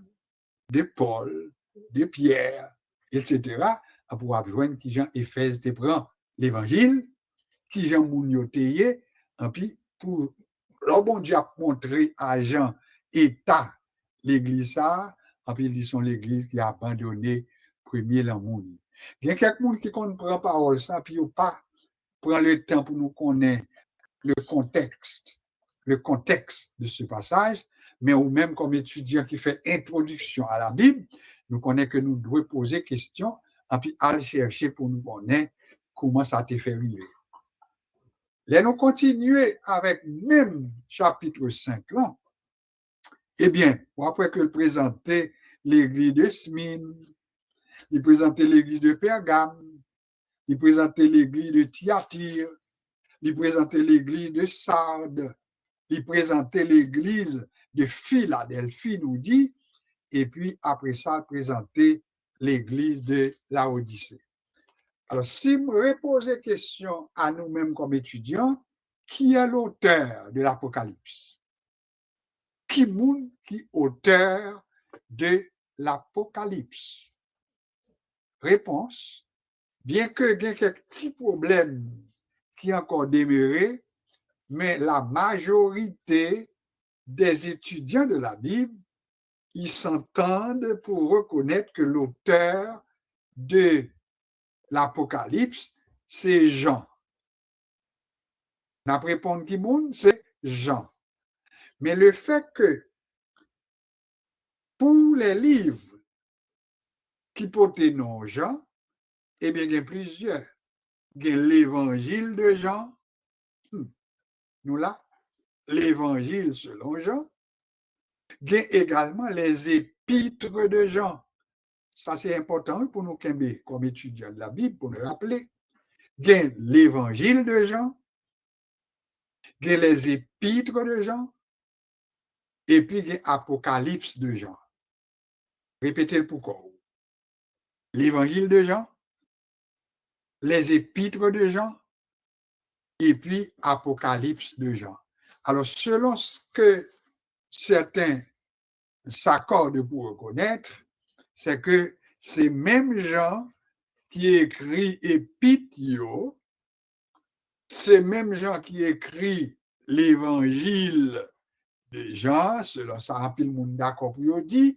Speaker 1: de Paul, de Pierre, etc., pour joindre qui Jean Éphèse te prend l'évangile, qui Jean Mounioteye, et puis pour le bon Dieu a montré à Jean état l'église ça, et puis ils disent sont l'église qui a abandonné premier l'amour. Il y a quelqu'un qui ne comprend pas parole ça, puis il pas prend le temps pour nous connaître le contexte de ce passage, mais ou même comme étudiant qui fait introduction à la Bible, nous connaissons que nous devons poser question et puis aller chercher pour nous connaître comment ça te fait rire. Là, nous continuons avec même chapitre 5 là. Eh bien, après que présenter l'église de Smyrne, il présentait l'église de Pergame, il présentait l'église de Thyatire, il présentait l'église de Sardes, il présentait l'église de Philadelphie, nous dit, et puis après ça, il présentait l'église de Laodicée. Alors, si je me repose la question à nous-mêmes comme étudiants, qui est l'auteur de l'Apocalypse? Qui est auteur de l'Apocalypse? Réponse, bien que il y ait quelques petits problèmes qui ont encore demeuré, mais la majorité des étudiants de la Bible, ils s'entendent pour reconnaître que l'auteur de l'Apocalypse, c'est Jean. La réponse qui monte, c'est Jean. Mais le fait que pour les livres qui portent nom Jean, eh bien, il y a plusieurs. Il y a l'évangile de Jean, nous là, l'évangile selon Jean. Il y a également les épîtres de Jean. Ça, c'est important pour nous comme étudiants de la Bible, pour nous rappeler. Il y a l'évangile de Jean, il y a les épîtres de Jean, et puis il y a l'Apocalypse de Jean. Répétez le pourquoi. L'évangile de Jean, les épîtres de Jean, et puis Apocalypse de Jean. Alors, selon ce que certains s'accordent pour reconnaître, c'est que c'est même Jean qui écrit Épître, c'est même Jean qui écrit l'évangile de Jean, selon ça, rapide le monde d'accord pour dire,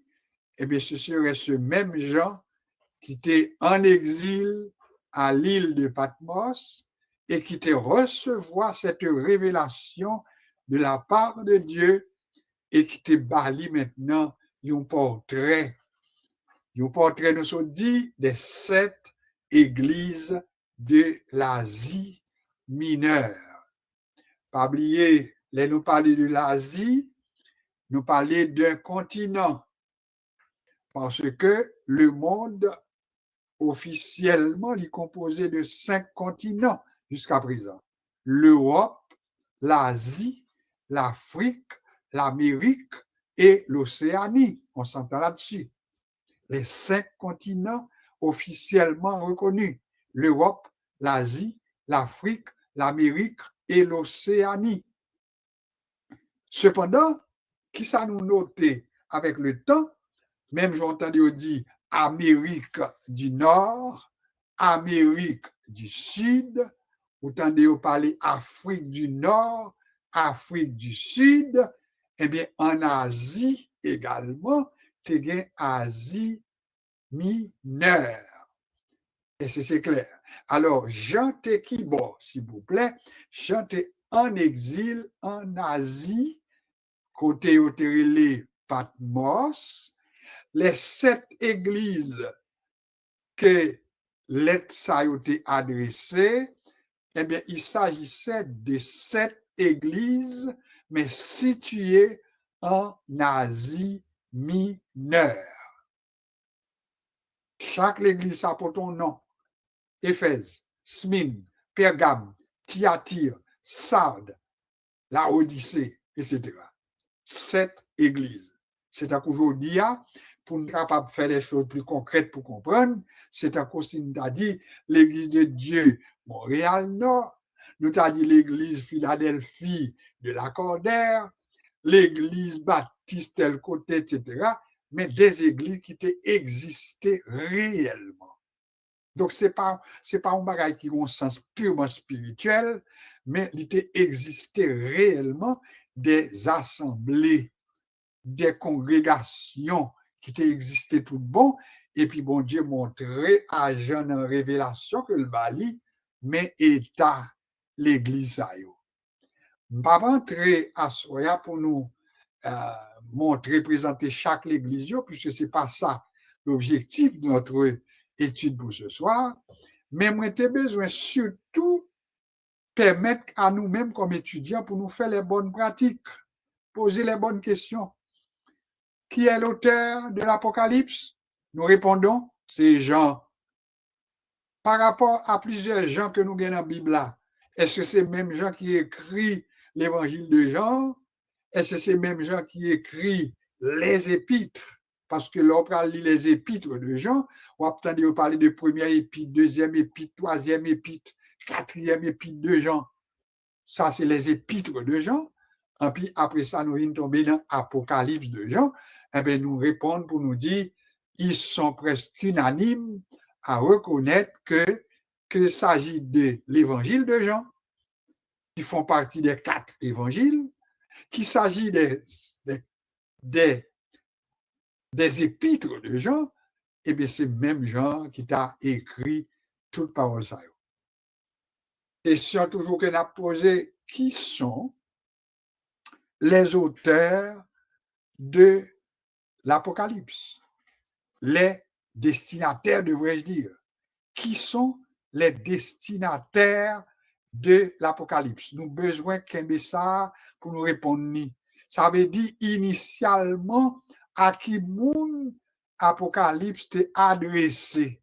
Speaker 1: eh bien, ce serait ce même Jean qui était en exil à l'île de Patmos et qui te recevoir cette révélation de la part de Dieu et qui te bali maintenant un portrait nous sont dit des 7 églises de l'Asie mineure. Pas oublier, là nous parler de l'Asie, nous parler d'un continent. Parce que le monde officiellement, il est composé de 5 continents jusqu'à présent. L'Europe, l'Asie, l'Afrique, l'Amérique et l'Océanie. On s'entend là-dessus. Les 5 continents officiellement reconnus. L'Europe, l'Asie, l'Afrique, l'Amérique et l'Océanie. Cependant, qui ça nous notait avec le temps, même j'ai entendu dire Amérique du Nord, Amérique du Sud, vous entendez parler Afrique du Nord, Afrique du Sud, eh bien en Asie également, tu as Asie mineure. Et c'est clair. Alors, Jean Tekibo, s'il vous plaît, Jean en exil en Asie, côté Otérilé Patmos, les 7 églises que lettre ça a été adressée, eh bien, il s'agissait de 7 églises, mais situées en Asie mineure. Chaque église a pour ton nom. Éphèse, Smyrne, Pergame, Thyatire, Sardes, la Odyssée, etc. 7 églises. C'est à qu'aujourd'hui, pour nous capable de faire des choses plus concrètes pour comprendre, c'est à cause qu'il nous a dit l'église de Dieu Montréal-Nord, nous a dit l'église Philadelphie de Lacordaire, l'église Baptiste tel côté, etc. Mais des églises qui existaient réellement. Donc, ce n'est pas un bagage qui a un sens purement spirituel, mais il existait réellement des assemblées, des congrégations qui existaient tout bon, et puis bon Dieu montrait à Jean en révélation que le Bali, mais état l'église ça yo. Je ne vais pas rentrer à Soya pour nous montrer, présenter chaque église, puisque ce n'est pas ça l'objectif de notre étude pour ce soir, mais moi j'ai besoin surtout permettre à nous-mêmes comme étudiants pour nous faire les bonnes pratiques, poser les bonnes questions. Qui est l'auteur de l'Apocalypse? Nous répondons, c'est Jean. Par rapport à plusieurs gens que nous gagnons dans la Bible là, est-ce que c'est même Jean qui écrit l'évangile de Jean? Est-ce que c'est même Jean qui écrit les épîtres? Parce que lorsqu'on lit les épîtres de Jean, on va parler de première épître, deuxième épître, troisième épître, quatrième épître de Jean. Ça, c'est les épîtres de Jean. Et puis après ça, nous venons tomber dans l'Apocalypse de Jean. Et bien, nous répondons pour nous dire, ils sont presque unanimes à reconnaître qu'il s'agit de l'évangile de Jean, qui font partie des 4 évangiles, qu'il s'agit des épîtres de Jean, et bien c'est même Jean qui t'a écrit toute parole ça. Question toujours qu'on a posée, qui sont les auteurs de l'Apocalypse? Les destinataires, devrais-je dire. Qui sont les destinataires de l'Apocalypse? Nous avons besoin qu'un message pour nous répondre. Ça veut dire initialement à qui moun Apocalypse t'est adressé.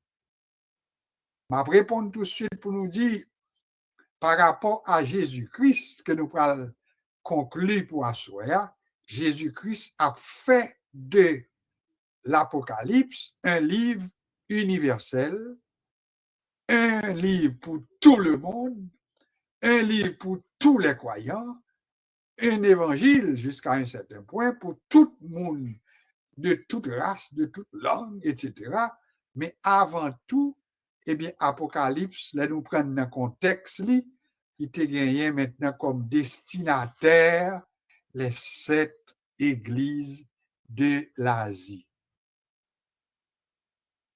Speaker 1: Je vais répondre tout de suite pour nous dire par rapport à Jésus-Christ que nous allons conclure pour asseoir. Jésus-Christ a fait de l'Apocalypse un livre universel, un livre pour tout le monde, un livre pour tous les croyants, un évangile jusqu'à un certain point pour tout le monde, de toute race, de toute langue, etc. Mais avant tout, eh bien, Apocalypse, là, nous prenons dans le contexte, il te gagné maintenant comme destinataire les 7 églises de l'Asie.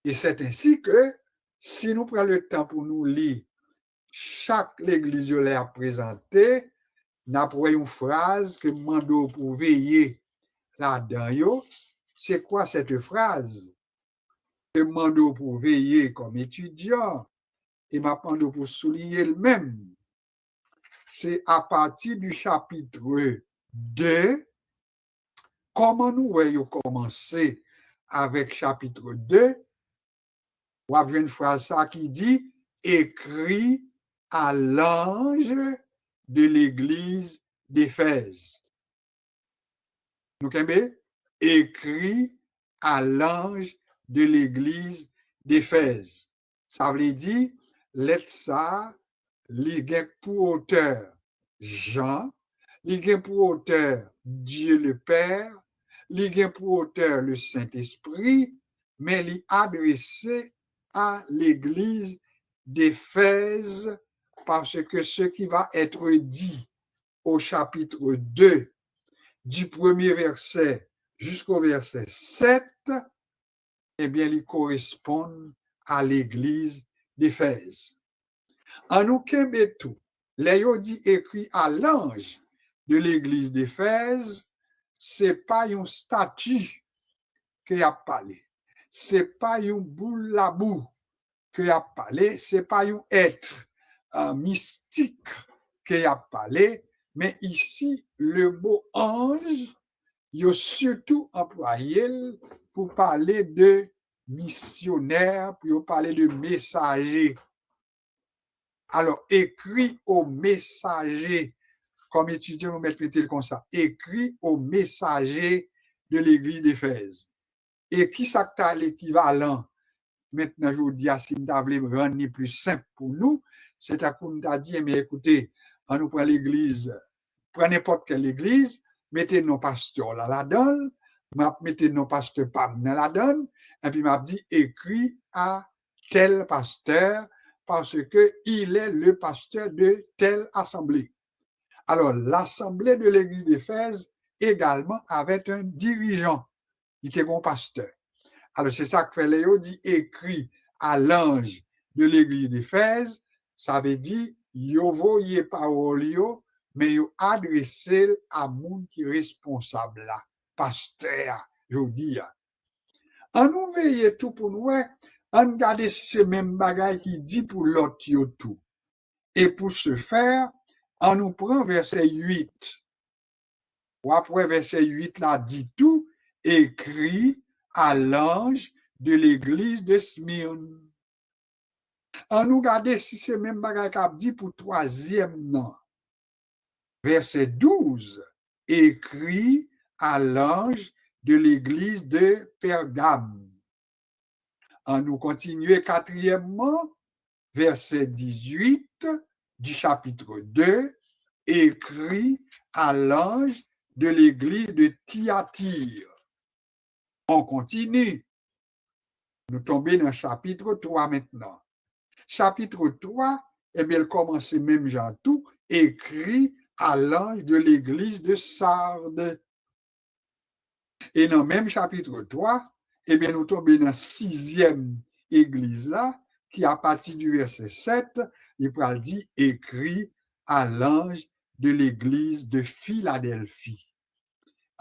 Speaker 1: Et c'est ainsi que, si nous prenons le temps pour nous lire chaque église de l'air présentée, nous avons une phrase que nous demandons pour veiller là-dedans. C'est quoi cette phrase? Je demande pour veiller comme étudiant et m'apprendre pour souligner le même. C'est à partir du chapitre 2, comment nous voyons commencer avec chapitre 2, ou avez une phrase ça qui dit écrit à l'ange de l'église d'Éphèse. Nous qu'aimez? Écrit à l'ange de l'église d'Éphèse. Ça veut dire, lettre ça, li gen pour auteur Jean, li gen pour auteur Dieu le Père, li gen pour auteur le Saint-Esprit, mais li adressé à l'église d'Éphèse parce que ce qui va être dit au chapitre 2 du premier verset jusqu'au verset 7, eh bien, ils correspondent à l'église d'Éphèse. En aucun tout, les dit écrit à l'ange de l'église d'Éphèse, c'est pas un statut qui a parlé, c'est pas un boule la boue qui a parlé, c'est pas un être mystique qui a parlé, mais ici, le mot ange, il a surtout employé pour parler de missionnaire, pour parler de messager. Alors, écrit au messager, comme étudiant, nous mettons comme ça, écrit au messager de l'église d'Éphèse. Et qui ça a l'équivalent? Maintenant, je vous dis, si nous voulons rendre plus simple pour nous, c'est à qu'on a dit, mais écoutez, on nous prend l'église, prenez n'importe quelle église, mettez nos pasteurs là la donne, mettez nos pasteurs pas dans la donne, et puis m'a dit écrit à tel pasteur parce que il est le pasteur de telle assemblée. Alors l'assemblée de l'église d'Éphèse également avait un dirigeant, il était un pasteur. Alors c'est ça que fait Léo dit écrit à l'ange de l'église d'Éphèse, ça veut dire yo voyez parole yo, mais yo adressé à monde qui est responsable là, pasteur, je dis. On nous veille tout pour nous, on regarde si c'est même bagaille qui dit pour l'autre yo tout. Et pour ce faire, on nous prend verset 8. Ou après verset 8 là dit tout, écrit à l'ange de l'église de Smyrne. On nous regarde si c'est même bagaille qui dit pour troisième nom. Verset 12, écrit à l'ange de l'église de Pergame. On nous continue quatrièmement, verset 18 du chapitre 2, écrit à l'ange de l'église de Thyatire. On continue. Nous tombons dans le chapitre 3 maintenant. Chapitre 3, eh bien, il commence même genre tout, écrit à l'ange de l'église de Sardes. Et dans le même chapitre 3, eh bien, nous tombons dans la 6e église là, qui à partir du verset 7, il peut dire écrit à l'ange de l'église de Philadelphie.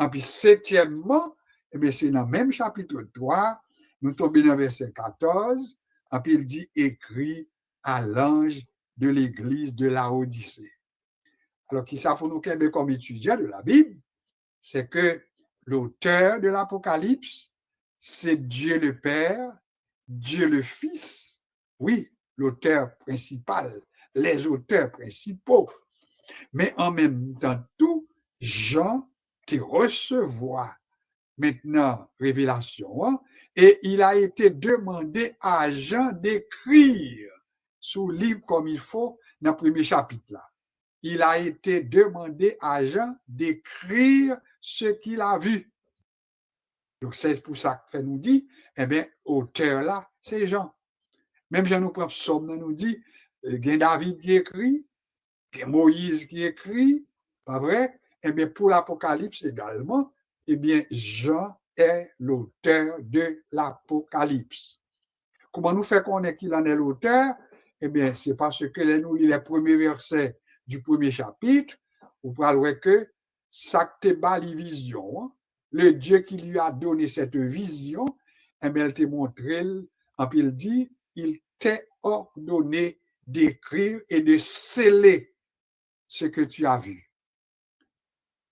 Speaker 1: Et puis, 7e, eh bien, c'est dans le même chapitre 3, nous tombons dans le verset 14, et puis il dit écrit à l'ange de l'église de Laodicée. Alors, qui ça pour nous comme étudiants de la Bible, c'est que l'auteur de l'Apocalypse, c'est Dieu le Père, Dieu le Fils, oui, l'auteur principal, les auteurs principaux, mais en même temps, tout, Jean te recevoir maintenant révélation, hein, et il a été demandé à Jean d'écrire sous livre comme il faut dans le premier chapitre là. Il a été demandé à Jean d'écrire ce qu'il a vu. Donc c'est pour ça que nous dit, eh bien, auteur là, c'est Jean. Même Jean nous prend Somme, nous dit, il y a David qui écrit, il y a Moïse qui écrit, pas vrai? Eh bien, pour l'Apocalypse également, eh bien, Jean est l'auteur de l'Apocalypse. Comment nous fait connaître qu'il en est l'auteur? Eh bien, c'est parce que nous lisons les premiers versets du premier chapitre, on parle que ça te bat les visions. Le Dieu qui lui a donné cette vision, eh bien, il t'a montré, et puis il dit, il t'a ordonné d'écrire et de sceller ce que tu as vu.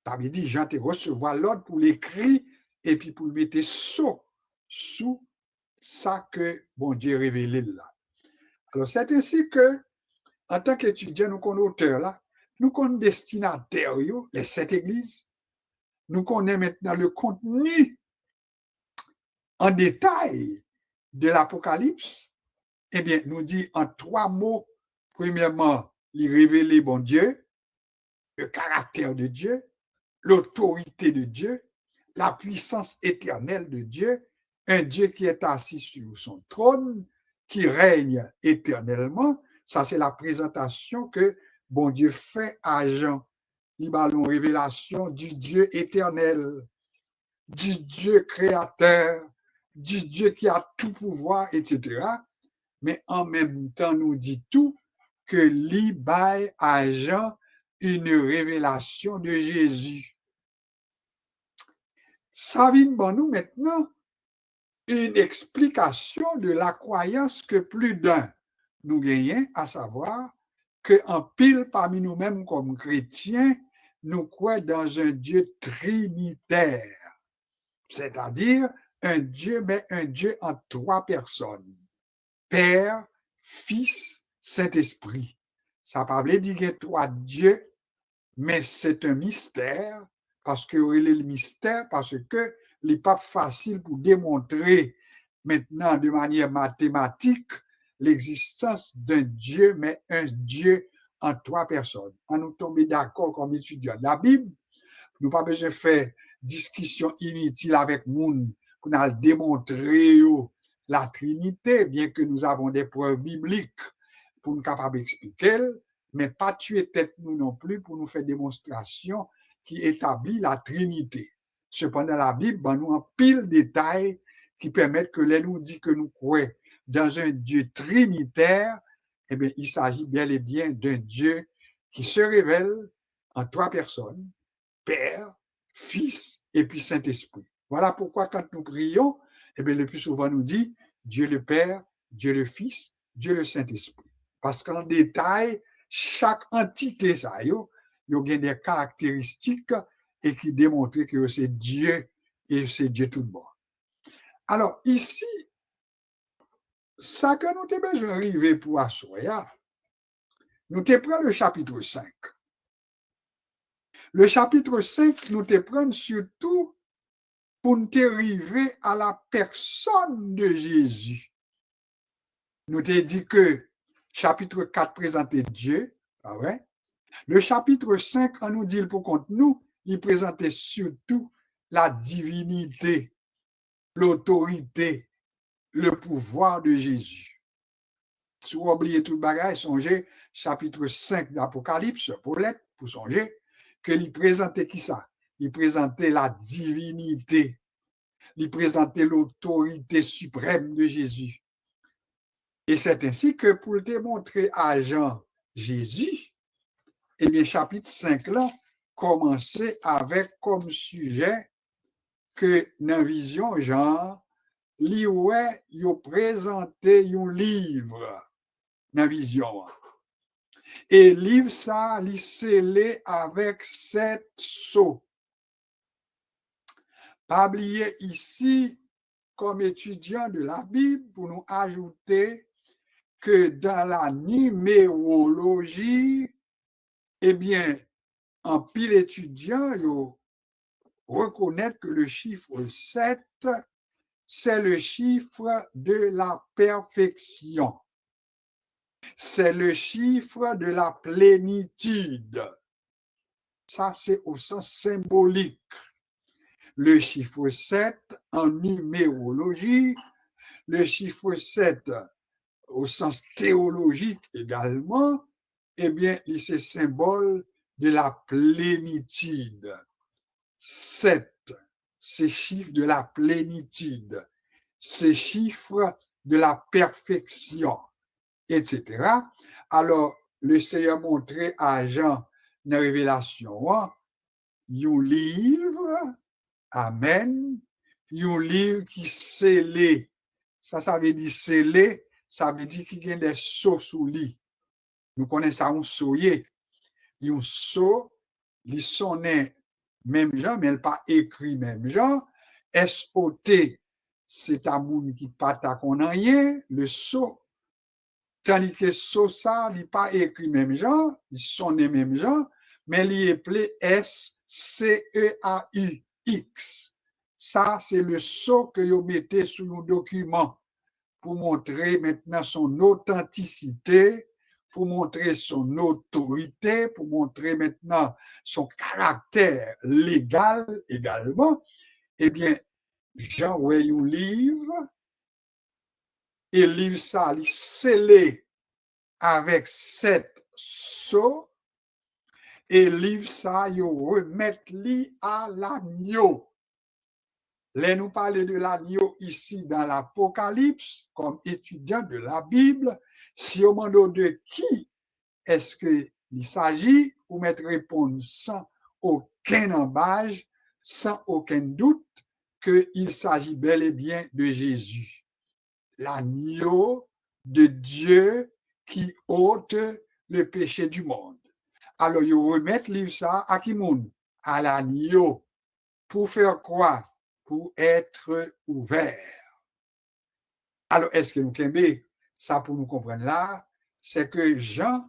Speaker 1: Tu avais dit, Jean te recevoir l'ordre pour l'écrire et puis pour le mettre sous ça que bon Dieu révélé là. Alors, c'est ainsi que, en tant qu'étudiant, nous connaissons auteur là, nous connaissons destinataire, les 7 églises, nous connaissons maintenant le contenu en détail de l'Apocalypse. Eh bien, nous dit en 3 mots, premièrement, il révélait bon Dieu, le caractère de Dieu, l'autorité de Dieu, la puissance éternelle de Dieu, un Dieu qui est assis sur son trône, qui règne éternellement. Ça, c'est la présentation que bon Dieu fait à Jean. Il a une révélation du Dieu éternel, du Dieu créateur, du Dieu qui a tout pouvoir, etc. Mais en même temps, nous dit tout que l'Ibaï à Jean une révélation de Jésus. Ça vient pour nous maintenant une explication de la croyance que plus d'un nous gagnons, à savoir qu'en pile parmi nous-mêmes comme chrétiens, nous croyons dans un Dieu trinitaire, c'est-à-dire un Dieu, mais un Dieu en 3 personnes, Père, Fils, Saint-Esprit. Ça ne veut pas dire qu'il y a 3 dieux, mais c'est un mystère, parce que le mystère, parce que il n'est pas facile pour démontrer maintenant de manière mathématique l'existence d'un Dieu, mais un Dieu en 3 personnes. On nous tombe d'accord comme étudiants de la Bible, nous pas besoin de faire discussion inutile avec monde pour nous démontrer la Trinité, bien que nous avons des preuves bibliques pour nous capables d'expliquer, mais pas tuer tête nous non plus pour nous faire démonstration qui établit la Trinité. Cependant, la Bible nous en pile détails qui permettent que les nous dit que nous croyons dans un Dieu trinitaire, eh bien, il s'agit bel et bien d'un Dieu qui se révèle en 3 personnes, Père, Fils et puis Saint-Esprit. Voilà pourquoi quand nous prions, eh bien, le plus souvent nous dit Dieu le Père, Dieu le Fils, Dieu le Saint-Esprit. Parce qu'en détail, chaque entité, ça, il y a des caractéristiques et qui démontrent que c'est Dieu et c'est Dieu tout le monde. Alors, ici, ça que nous avons besoin d'arriver pour assurer, nous te prenons le chapitre 5. Le chapitre 5, nous te prenons surtout pour nous arriver à la personne de Jésus. Nous te dit que chapitre 4 présentait Dieu, ah ouais? Le chapitre 5, on nous dit pour contre nous, il présentait surtout la divinité, l'autorité, le pouvoir de Jésus. Si vous oubliez tout le bagage, songez chapitre 5 d'Apocalypse, pour songer, que il présentait qui ça? Il présentait la divinité, il présentait l'autorité suprême de Jésus. Et c'est ainsi que pour le démontrer à Jean Jésus, eh bien, chapitre 5 là, commençait avec comme sujet que dans vision Jean, il présenté un livre dans vision. Et livre ça, il scellé avec 7 sceaux. Pas oublier ici, comme étudiant de la Bible, pour nous ajouter que dans la numérologie, eh bien, en pile étudiant, ils reconnaissent que le chiffre 7, c'est le chiffre de la perfection. C'est le chiffre de la plénitude. Ça, c'est au sens symbolique. Le chiffre 7 en numérologie, le chiffre 7 au sens théologique également, eh bien, c'est symbole de la plénitude. 7, c'est chiffre de la plénitude, c'est chiffre de la perfection, etc. Alors, le Seigneur montrait à Jean dans Révélation, un livre, amen, un livre qui scellé. Ça veut dire scellé, ça veut dire qu'il y a des sceaux sous lui. Nous connaissons ça, un sceauier. Un sceau, il sonnait même genre, mais elle pas écrit même genre. S-O-T, c'est un monde qui pas ta qu'on a rien, le sceau. Tandis que sceau ça, il pas écrit même gens, ils sont les mêmes gens, mais il est appelé SCEAUX. Ça, c'est le sceau que vous mettez sur le document pour montrer maintenant son authenticité, pour montrer son autorité, pour montrer maintenant son caractère légal également. Eh bien, Jean ouais un livre, et le livre ça, il est scellé avec 7 sceaux, et le livre ça, il remet à l'agneau. Là, nous parlons de l'agneau ici dans l'Apocalypse, comme étudiant de la Bible. Si on demande de qui est-ce qu'il s'agit, vous mettez répondre sans aucun embâche, sans aucun doute, qu'il s'agit bel et bien de Jésus, l'agneau de Dieu qui ôte le péché du monde. Alors, ils remettent livre ça à qui monde? À l'agneau. Pour faire quoi? Pour être ouvert. Alors, est-ce que nous kembe ça pour nous comprendre là? C'est que Jean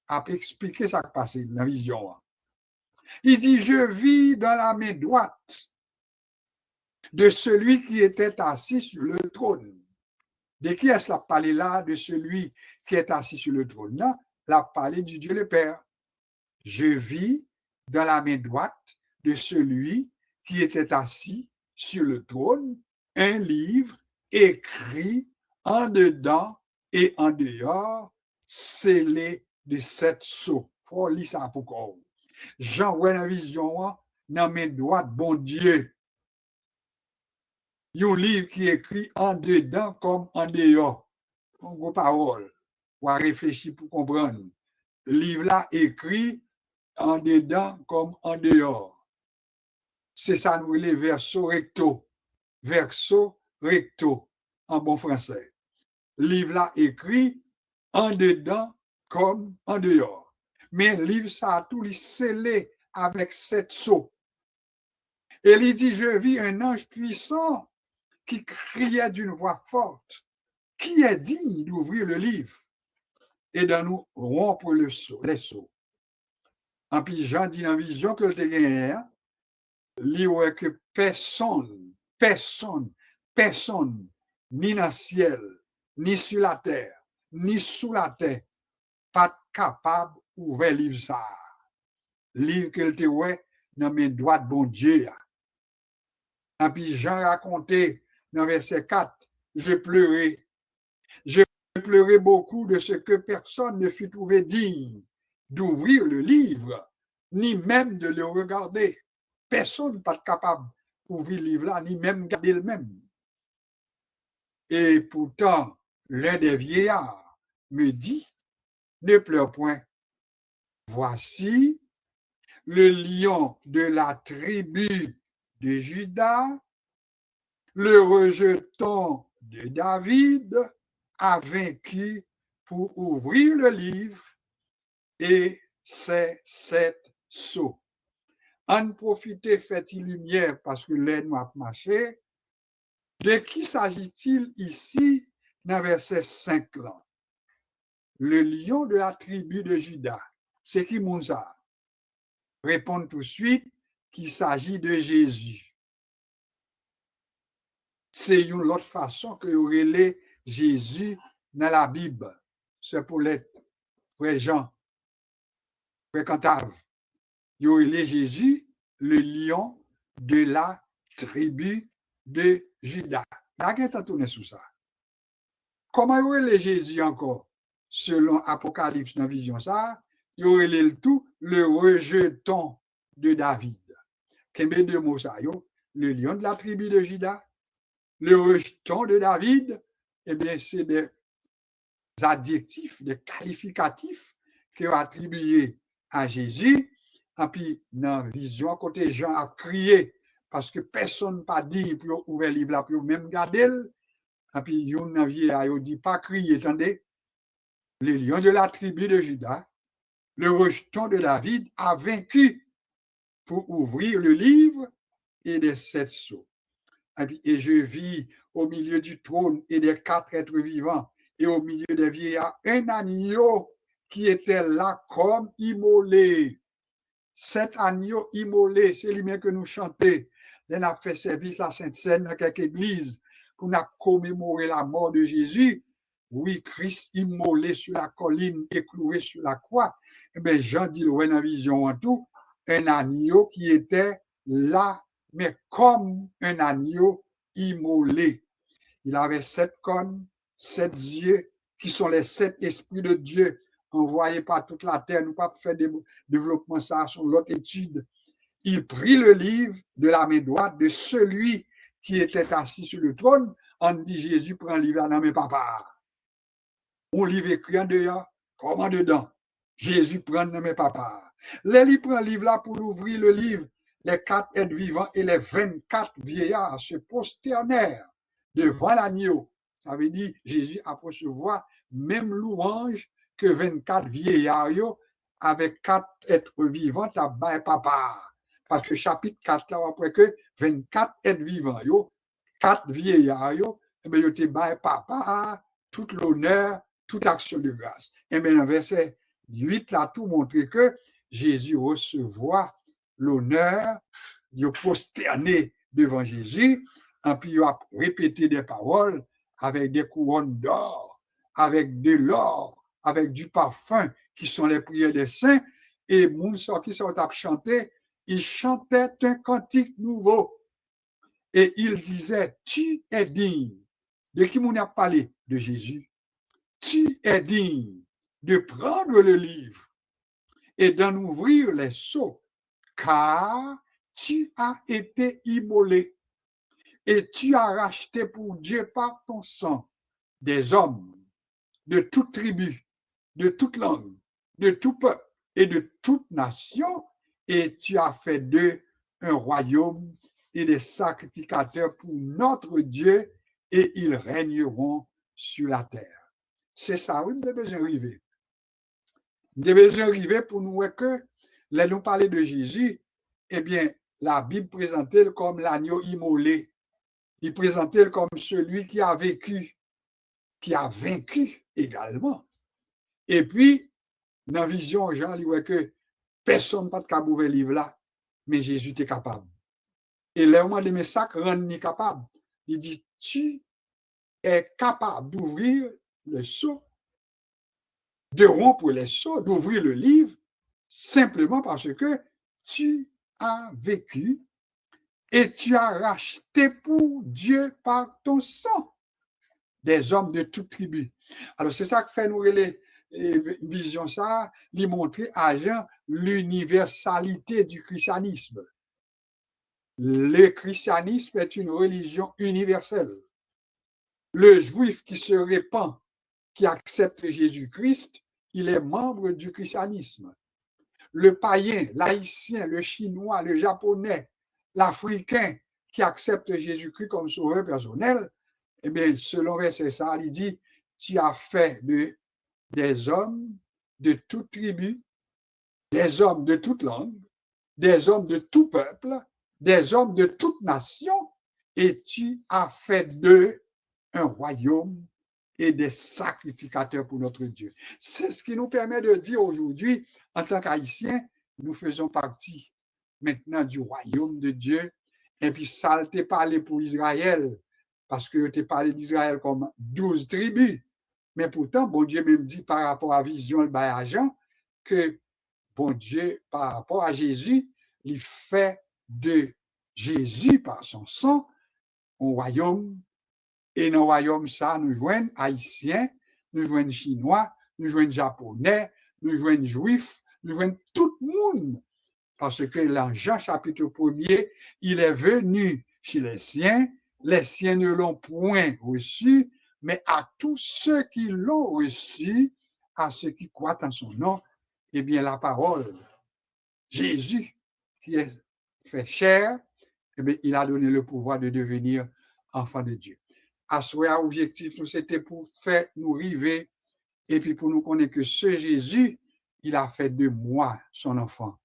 Speaker 1: a expliqué ça qui passé dans la vision. Il dit, je vis dans la main droite de celui qui était assis sur le trône. De qui est-ce la parlé là? De celui qui est assis sur le trône. Non, la parlé du Dieu le Père. Je vis dans la main droite de celui qui était assis sur le trône, un livre écrit en dedans et en dehors, scellé de 7 sceaux. Pour lire ça pour Jean ouais la vision dans main droite, bon Dieu. Un livre qui est écrit en dedans comme en dehors. On go parole. On va réfléchir pour comprendre. Livre là écrit en dedans comme en dehors. C'est ça nous les verso recto. Verso recto en bon français. Livre là écrit en dedans comme en dehors. Mais livre ça a tout scellé avec 7 sceaux. Et il dit, je vis un ange puissant qui criait d'une voix forte. Qui est digne d'ouvrir le livre et de nous rompre les sceaux? En puis Jean dit en vision que le gagné, il ouais que personne, ni dans le ciel, ni sur la terre, ni sous la terre, pas capable d'ouvrir le livre ça. Livre que te ouais dans mes doigts de bon Dieu. Et puis Jean racontait dans verset 4, je pleurais beaucoup de ce que personne ne fut trouvé digne d'ouvrir le livre, ni même de le regarder. Personne n'est pas capable d'ouvrir le livre là, ni même garder le même. Et pourtant, l'un des vieillards me dit, ne pleure point. Voici le lion de la tribu de Juda, le rejeton de David, a vaincu pour ouvrir le livre et ses 7 sceaux. En profiter, fait-il lumière parce que l'aide m'a marché. De qui s'agit-il ici dans verset 5 là? Le lion de la tribu de Juda. C'est qui mon ça? Répondre tout de suite qu'il s'agit de Jésus. C'est une autre façon que vous relève Jésus dans la Bible. C'est pour l'être frère Jean, frère Cantave. Vous relève Jésus, le lion de la tribu de Juda. Là, qu'est-ce que tourné sous ça? Comment vous relève Jésus encore? Selon Apocalypse dans la vision ça, il aurait le tout le rejeton de David. Qu'est-ce deux mots ça? Le lion de la tribu de Juda, le rejeton de David, eh bien, c'est des adjectifs, des qualificatifs qui ont attribué à Jésus. Et puis, dans la vision, côté Jean a crié, parce que personne n'a pas dit pour ouvrir le livre là, pour même garder. Et puis, il y a un dit pas crier, attendez. Le lion de la tribu de Juda, le rejeton de David, a vaincu pour ouvrir le livre et les 7 sceaux. Et je vis au milieu du trône et des 4 êtres vivants, et au milieu des vieillards, un agneau qui était là comme immolé. Cet agneau immolé, c'est lui-même que nous chantons. On a fait service la Sainte-Seine dans quelques églises pour nous commémorer la mort de Jésus. Oui, Christ immolé sur la colline et cloué sur la croix. Eh bien, Jean dit dans la vision en tout, un agneau qui était là, mais comme un agneau immolé. Il avait 7 cornes, 7 yeux, qui sont les 7 esprits de Dieu envoyés par toute la terre. Nous pas faire développement ça sur l'autre étude. Il prit le livre de la main droite de celui qui était assis sur le trône. On dit Jésus prend le livre dans mes papas. On livre écrit en dehors, comme en dedans. Jésus prend dans mes papas. L'élie prend le livre là pour ouvrir le livre. Les 4 êtres vivants et les 24 vieillards se prosternèrent devant l'agneau. Ça veut dire Jésus a recevoir même louange que 24 vieillards avec 4 êtres vivants à bas papa. Parce que chapitre 4 là après que 24 êtres vivants 4 vieillards et bien yo te bas papa tout l'honneur, toute action de grâce. Et bien dans verset 8 là tout montre que Jésus recevoir l'honneur, il prosterné devant Jésus, et puis il a répété des paroles avec des couronnes d'or, avec de l'or, avec du parfum, qui sont les prières des saints, et moun qui sont à chanter, il chantait un cantique nouveau. Et il disait, tu es digne. De qui m'on a parlé? De Jésus. Tu es digne de prendre le livre et d'en ouvrir les sceaux, car tu as été immolé et tu as racheté pour Dieu par ton sang des hommes de toute tribu, de toute langue, de tout peuple et de toute nation, et tu as fait d'eux un royaume et des sacrificateurs pour notre Dieu, et ils régneront sur la terre. C'est ça, oui, nous devons besoin d'arriver. Nous devons besoin d'arriver pour nous voir que, là, nous parler de Jésus, eh bien, la Bible présentait comme l'agneau immolé. Il présentait comme celui qui a vécu, qui a vaincu également. Et puis, dans la vision, Jean, il voit que personne n'a pas de ouvrir le livre là, mais Jésus était capable. Et là, au moment de mes sacs, rend capable. Il dit, tu es capable d'ouvrir le sceau, de rompre les sceaux, d'ouvrir le livre, simplement parce que tu as vécu et tu as racheté pour Dieu par ton sang des hommes de toute tribu. Alors, c'est ça que fait nous les vision ça, lui montrer à Jean l'universalité du christianisme. Le christianisme est une religion universelle. Le juif qui se répand, qui accepte Jésus-Christ, il est membre du christianisme. Le païen, l'haïtien, le chinois, le japonais, l'africain qui accepte Jésus-Christ comme sauveur personnel, eh bien, selon verset ça, il dit, tu as fait des hommes de toute tribu, des hommes de toute langue, des hommes de tout peuple, des hommes de toute nation, et tu as fait d'eux un royaume et des sacrificateurs pour notre Dieu. C'est ce qui nous permet de dire aujourd'hui, en tant qu'Haïtiens, nous faisons partie maintenant du royaume de Dieu. Et puis ça t'est parlé pour Israël, parce que t'es parlé d'Israël comme 12 tribus. Mais pourtant, bon Dieu même dit par rapport à Vision le à Jean, que bon Dieu, par rapport à Jésus, il fait de Jésus, par son sang, un royaume. Et dans le royaume, ça, nous joignons Haïtiens, nous joignons Chinois, nous joignons Japonais, nous joignons Juifs, nous joignons tout le monde. Parce que dans Jean chapitre 1er, il est venu chez les siens ne l'ont point reçu, mais à tous ceux qui l'ont reçu, à ceux qui croient en son nom, eh bien la parole, Jésus, qui est fait chair, eh bien, il a donné le pouvoir de devenir enfant de Dieu. À ce objectif, nous, c'était pour faire nous river et puis pour nous connaître que ce Jésus, il a fait de moi son enfant.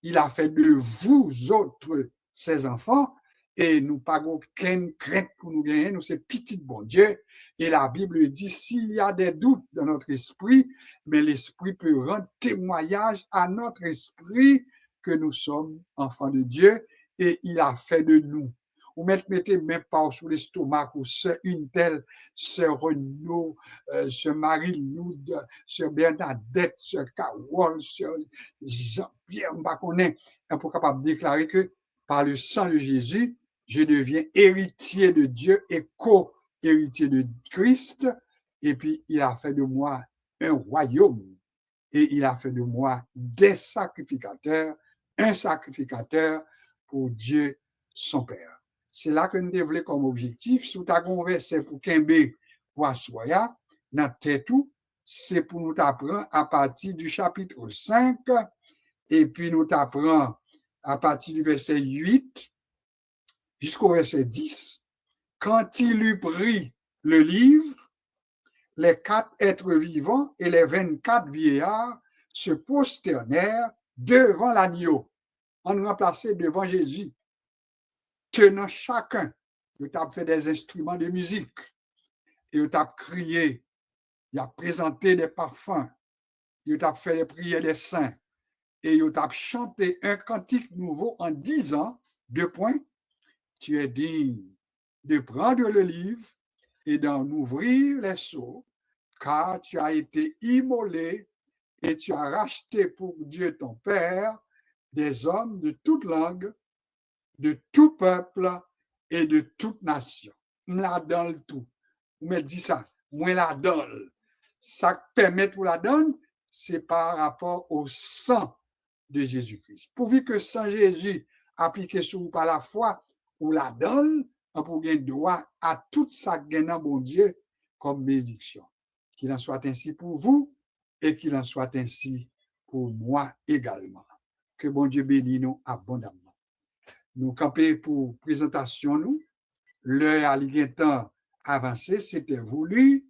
Speaker 1: Il a fait de vous autres ses enfants et nous pas aucune crainte pour nous gagner, nous c'est petit bon Dieu. Et la Bible dit, s'il y a des doutes dans notre esprit, mais l'esprit peut rendre témoignage à notre esprit que nous sommes enfants de Dieu et il a fait de nous. Ou mettez même pas sur l'estomac ou sœur une telle, sœur Renaud, sœur Marie-Loude, sœur Bernadette, sœur Carole, sœur Jean-Pierre, on va connaître, pour capable de déclarer que par le sang de Jésus, je deviens héritier de Dieu et co-héritier de Christ. Et puis, il a fait de moi un royaume. Et il a fait de moi des sacrificateurs, un sacrificateur pour Dieu, son Père. C'est là que nous devons comme objectif. Sous ta verset pour Kembe, pour Assoya, dans tête tout, c'est pour nous apprendre à partir du chapitre 5, et puis nous apprendre à partir du verset 8 jusqu'au verset 10. Quand il eut pris le livre, les 4 êtres vivants et les 24 vieillards se prosternèrent devant l'agneau, en nous remplaçant devant Jésus, tenant chacun. Ils ont fait des instruments de musique, et ils ont crié, ils ont présenté des parfums, ils ont fait les prières des saints, et ils ont chanté un cantique nouveau en disant, 2 points, tu es digne de prendre le livre et d'en ouvrir les sceaux, car tu as été immolé et tu as racheté pour Dieu ton Père des hommes de toute langue, de tout peuple et de toute nation. Je la donne tout. Vous me dites ça, moi la donne. Ça permet tout la donne, c'est par rapport au sang de Jésus-Christ. Pourvu que sans Jésus appliqué sur vous par la foi, ou la donne, pour gagner droit à tout ça gagnant bon Dieu comme bénédiction. Qu'il en soit ainsi pour vous et qu'il en soit ainsi pour moi également. Que bon Dieu bénisse nous abondamment. Nous camper pour présentation nous. L'heure à l'instant avancé, c'était voulu.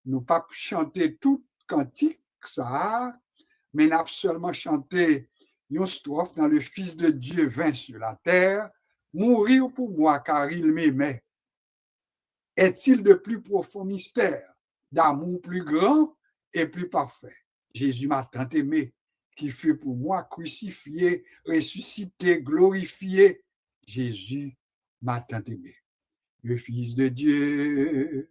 Speaker 1: Nous pas chanter tout cantique ça, mais nous seulement chanté une strophe dans le Fils de Dieu vint sur la terre, mourir pour moi car il m'aimait. Est-il de plus profond mystère, d'amour plus grand et plus parfait? Jésus m'a tant aimé, qui fut pour moi crucifié, ressuscité, glorifié. Jésus m'a tant aimé. Le Fils de Dieu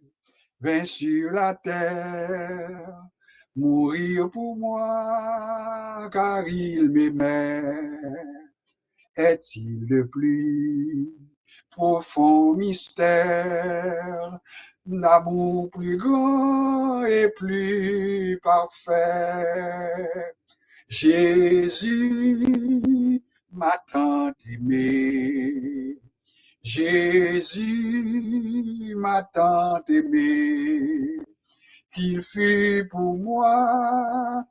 Speaker 1: vint sur la terre, mourir pour moi, car il m'aimait. Est-il le plus profond mystère, d'amour plus grand et plus parfait? Jésus m'a tant aimé. Jésus m'a tant aimé, qu'il fut pour moi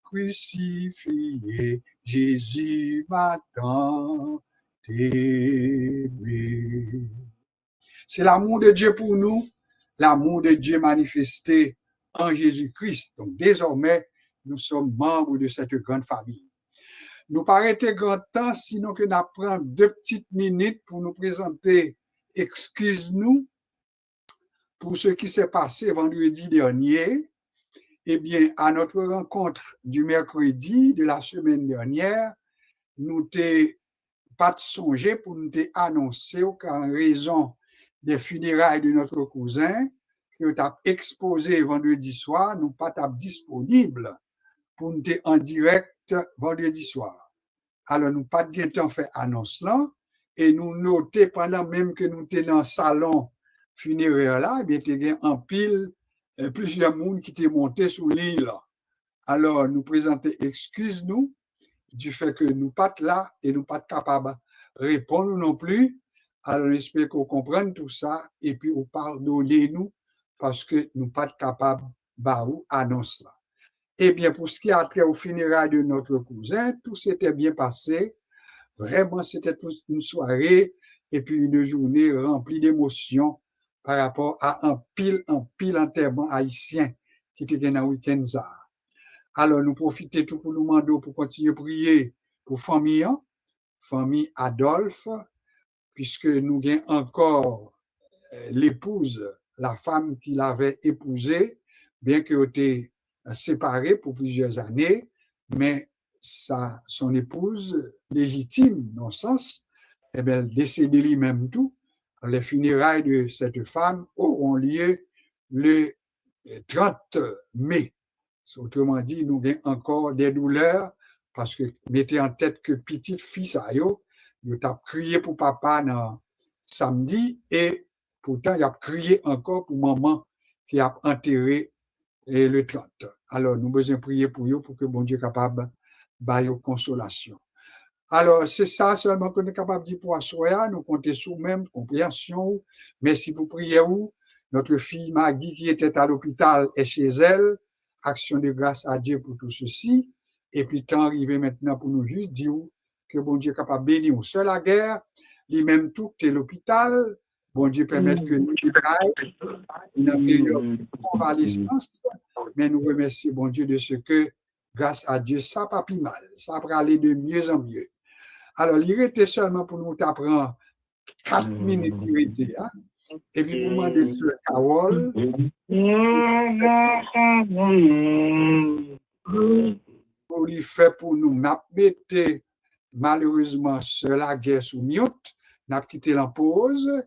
Speaker 1: crucifié. Jésus m'a tant aimé. C'est l'amour de Dieu pour nous, l'amour de Dieu manifesté en Jésus-Christ. Donc désormais, nous sommes membres de cette grande famille. Nous paraît grand temps, sinon que nous prenons 2 petites minutes pour nous présenter. Excuse-nous pour ce qui s'est passé vendredi dernier. Eh bien, à notre rencontre du mercredi de la semaine dernière, nous n'avons pas songé pour nous annoncer qu'en raison des funérailles de notre cousin, que nous avons exposé vendredi soir, nous pas disponibles pour nous en direct vendredi soir. Alors, nous pas de temps fait annonce là, et nous noter pendant même que nous étions dans le salon funéraire là, eh bien, il y a en pile plusieurs monde qui étaient montés sur l'île. Alors, nous présenter excuse-nous du fait que nous pas là et nous pas capables de répondre non plus. Alors, j'espère qu'on comprenne tout ça et puis on pardonnez-nous parce que nous pas capables de annoncer là. Eh bien, pour ce qui a trait au funérailles de notre cousin, tout s'était bien passé. Vraiment, c'était une soirée et puis une journée remplie d'émotions par rapport à un pile enterrement haïtien qui était dans le week-end. Alors, nous profitons tout pour nous demander pour continuer à prier pour famille Adolphe, puisque nous avons encore l'épouse, la femme qu'il avait épousée, bien qu'elle était séparée pour plusieurs années, mais son épouse légitime, dans le sens, eh bien, décédée lui-même tout. Les funérailles de cette femme auront lieu le 30 mai. Autrement dit, nous avons encore des douleurs parce que mettez en tête que petit fils a yo a crié pour papa dans samedi et pourtant il a crié encore pour maman qui a enterré le 30. Alors nous besoin prier pour eux pour que bon Dieu capable de consolation. Alors, c'est ça seulement qu'on est capable de dire pour Assoya. Nous comptons sur même compréhension. Merci pour prier où. Notre fille Maggie, qui était à l'hôpital, est chez elle. Action de grâce à Dieu pour tout ceci. Et puis, temps arrivé maintenant pour nous juste dire que bon Dieu est capable de bénir. Seul la guerre, lui-même tout est l'hôpital. Bon Dieu permet que nous travaillions une période de convalescence. Mais nous remercions bon Dieu de ce que, grâce à Dieu, ça n'a pas pris mal. Ça va aller de mieux en mieux. Alors, il était seulement pour nous apprendre 4 minutes d'irrité. Hein? Et puis, pour demander sur Carole, pour lui faire pour nous, m'a mettre malheureusement sur la guerre sous mute, n'a quitté la pause,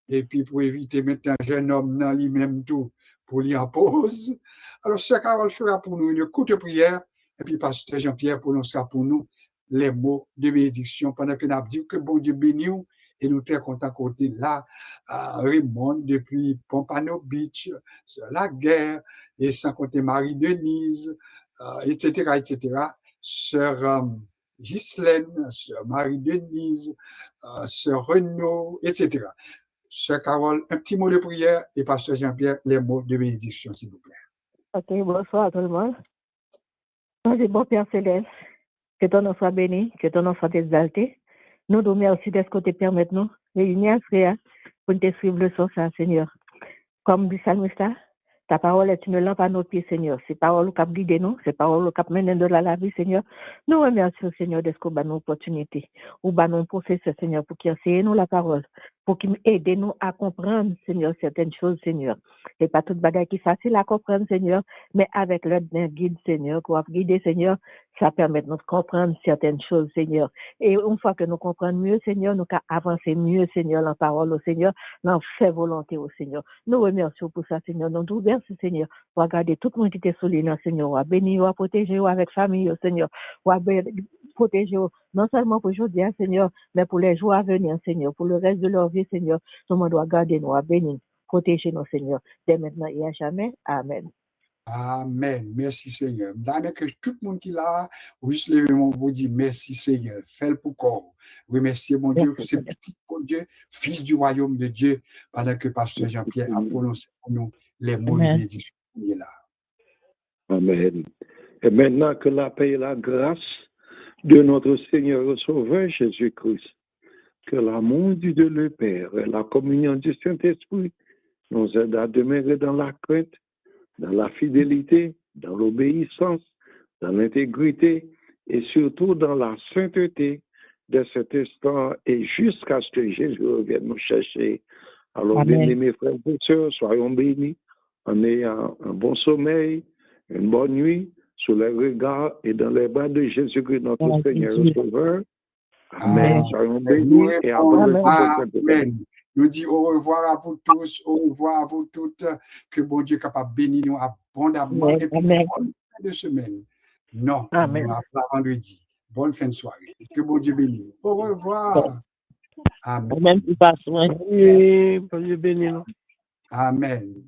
Speaker 1: et puis pour éviter de mettre un jeune homme dans lui-même tout, pour lui en pause. Alors, Sœur Carole fera pour nous une courte prière, et puis Pasteur Jean-Pierre prononcera pour nous les mots de bénédiction pendant que nous avons dit que bon Dieu bénisse et nous sommes contents côté là à Raymond depuis Pompano Beach, sur la guerre et sans compter Marie-Denise, etc., etc. Sœur Ghislaine, Sœur Marie-Denise, Sœur Renaud, etc. Sœur Carole, un petit mot de prière et Pasteur Jean-Pierre, les mots de bénédiction, s'il vous plaît.
Speaker 3: Ok, bonsoir à tout le monde. Bon Père Céleste, que ton nom soit béni, que ton nom soit exalté. Nous nous remercions de ce que tu permets nous réunir, frère, pour te suivre le sens, Seigneur. Comme dit Salmiste, ta parole est une lampe à nos pieds, Seigneur. C'est parole qui guide nous, c'est parole qui mène de la vie, Seigneur. Nous remercions, Seigneur, de ce que nous avons opportunité, ou nous professeur, Seigneur, pour qu'il enseigne nous la parole, pour qu'il aide nous à comprendre, Seigneur, certaines choses, Seigneur. Et pas toute bagaille qui est facile à comprendre, Seigneur, mais avec l'aide d'un guide, Seigneur, qu'on va guider, Seigneur, ça permet de nous comprendre certaines choses, Seigneur. Et une fois que nous comprenons mieux, Seigneur, nous allons avancer mieux, Seigneur, la parole au Seigneur, dans faire volonté au Seigneur. Nous remercions pour ça, Seigneur. Nous nous remercions, Seigneur, pour regarder tout le monde qui était solide, Seigneur, bénir, protéger avec famille, Seigneur, protéger non seulement pour aujourd'hui, Seigneur, mais pour les jours à venir, Seigneur, pour le reste de leur vie, Seigneur. Tout le monde doit garder nous, bénir, protéger nous, Seigneur, dès maintenant et à jamais. Amen.
Speaker 1: Amen. Merci Seigneur. D'ailleurs que tout le monde qui l'a, juste lever mon vous dit merci Seigneur. Fais-le pour corps. Remerciez mon Dieu, c'est petit bon Dieu, fils du royaume de Dieu, pendant que Pasteur Jean-Pierre a prononcé pour nous les mots de bénédiction. Il est là.
Speaker 4: Amen. Et maintenant que la paix et la grâce de notre Seigneur et Sauveur Jésus-Christ, que l'amour du Dieu le Père et la communion du Saint-Esprit nous aident à demeurer dans la crainte, dans la fidélité, dans l'obéissance, dans l'intégrité et surtout dans la sainteté de cet instant et jusqu'à ce que Jésus revienne nous chercher. Alors, bien-aimés frères et sœurs, soyons bénis en ayant un bon sommeil, une bonne nuit, sous les regards et dans les bras de Jésus-Christ, notre Seigneur et Sauveur. Amen. Soyons bénis et
Speaker 1: Amen. Nous disons au revoir à vous tous, au revoir à vous toutes, que bon Dieu est capable de bénir nous abondamment et puis bonne fin de semaine. Non, nous avons vendredi. Bonne fin de soirée. Que bon Dieu bénisse. Au revoir. Amen.
Speaker 5: Amen. Amen.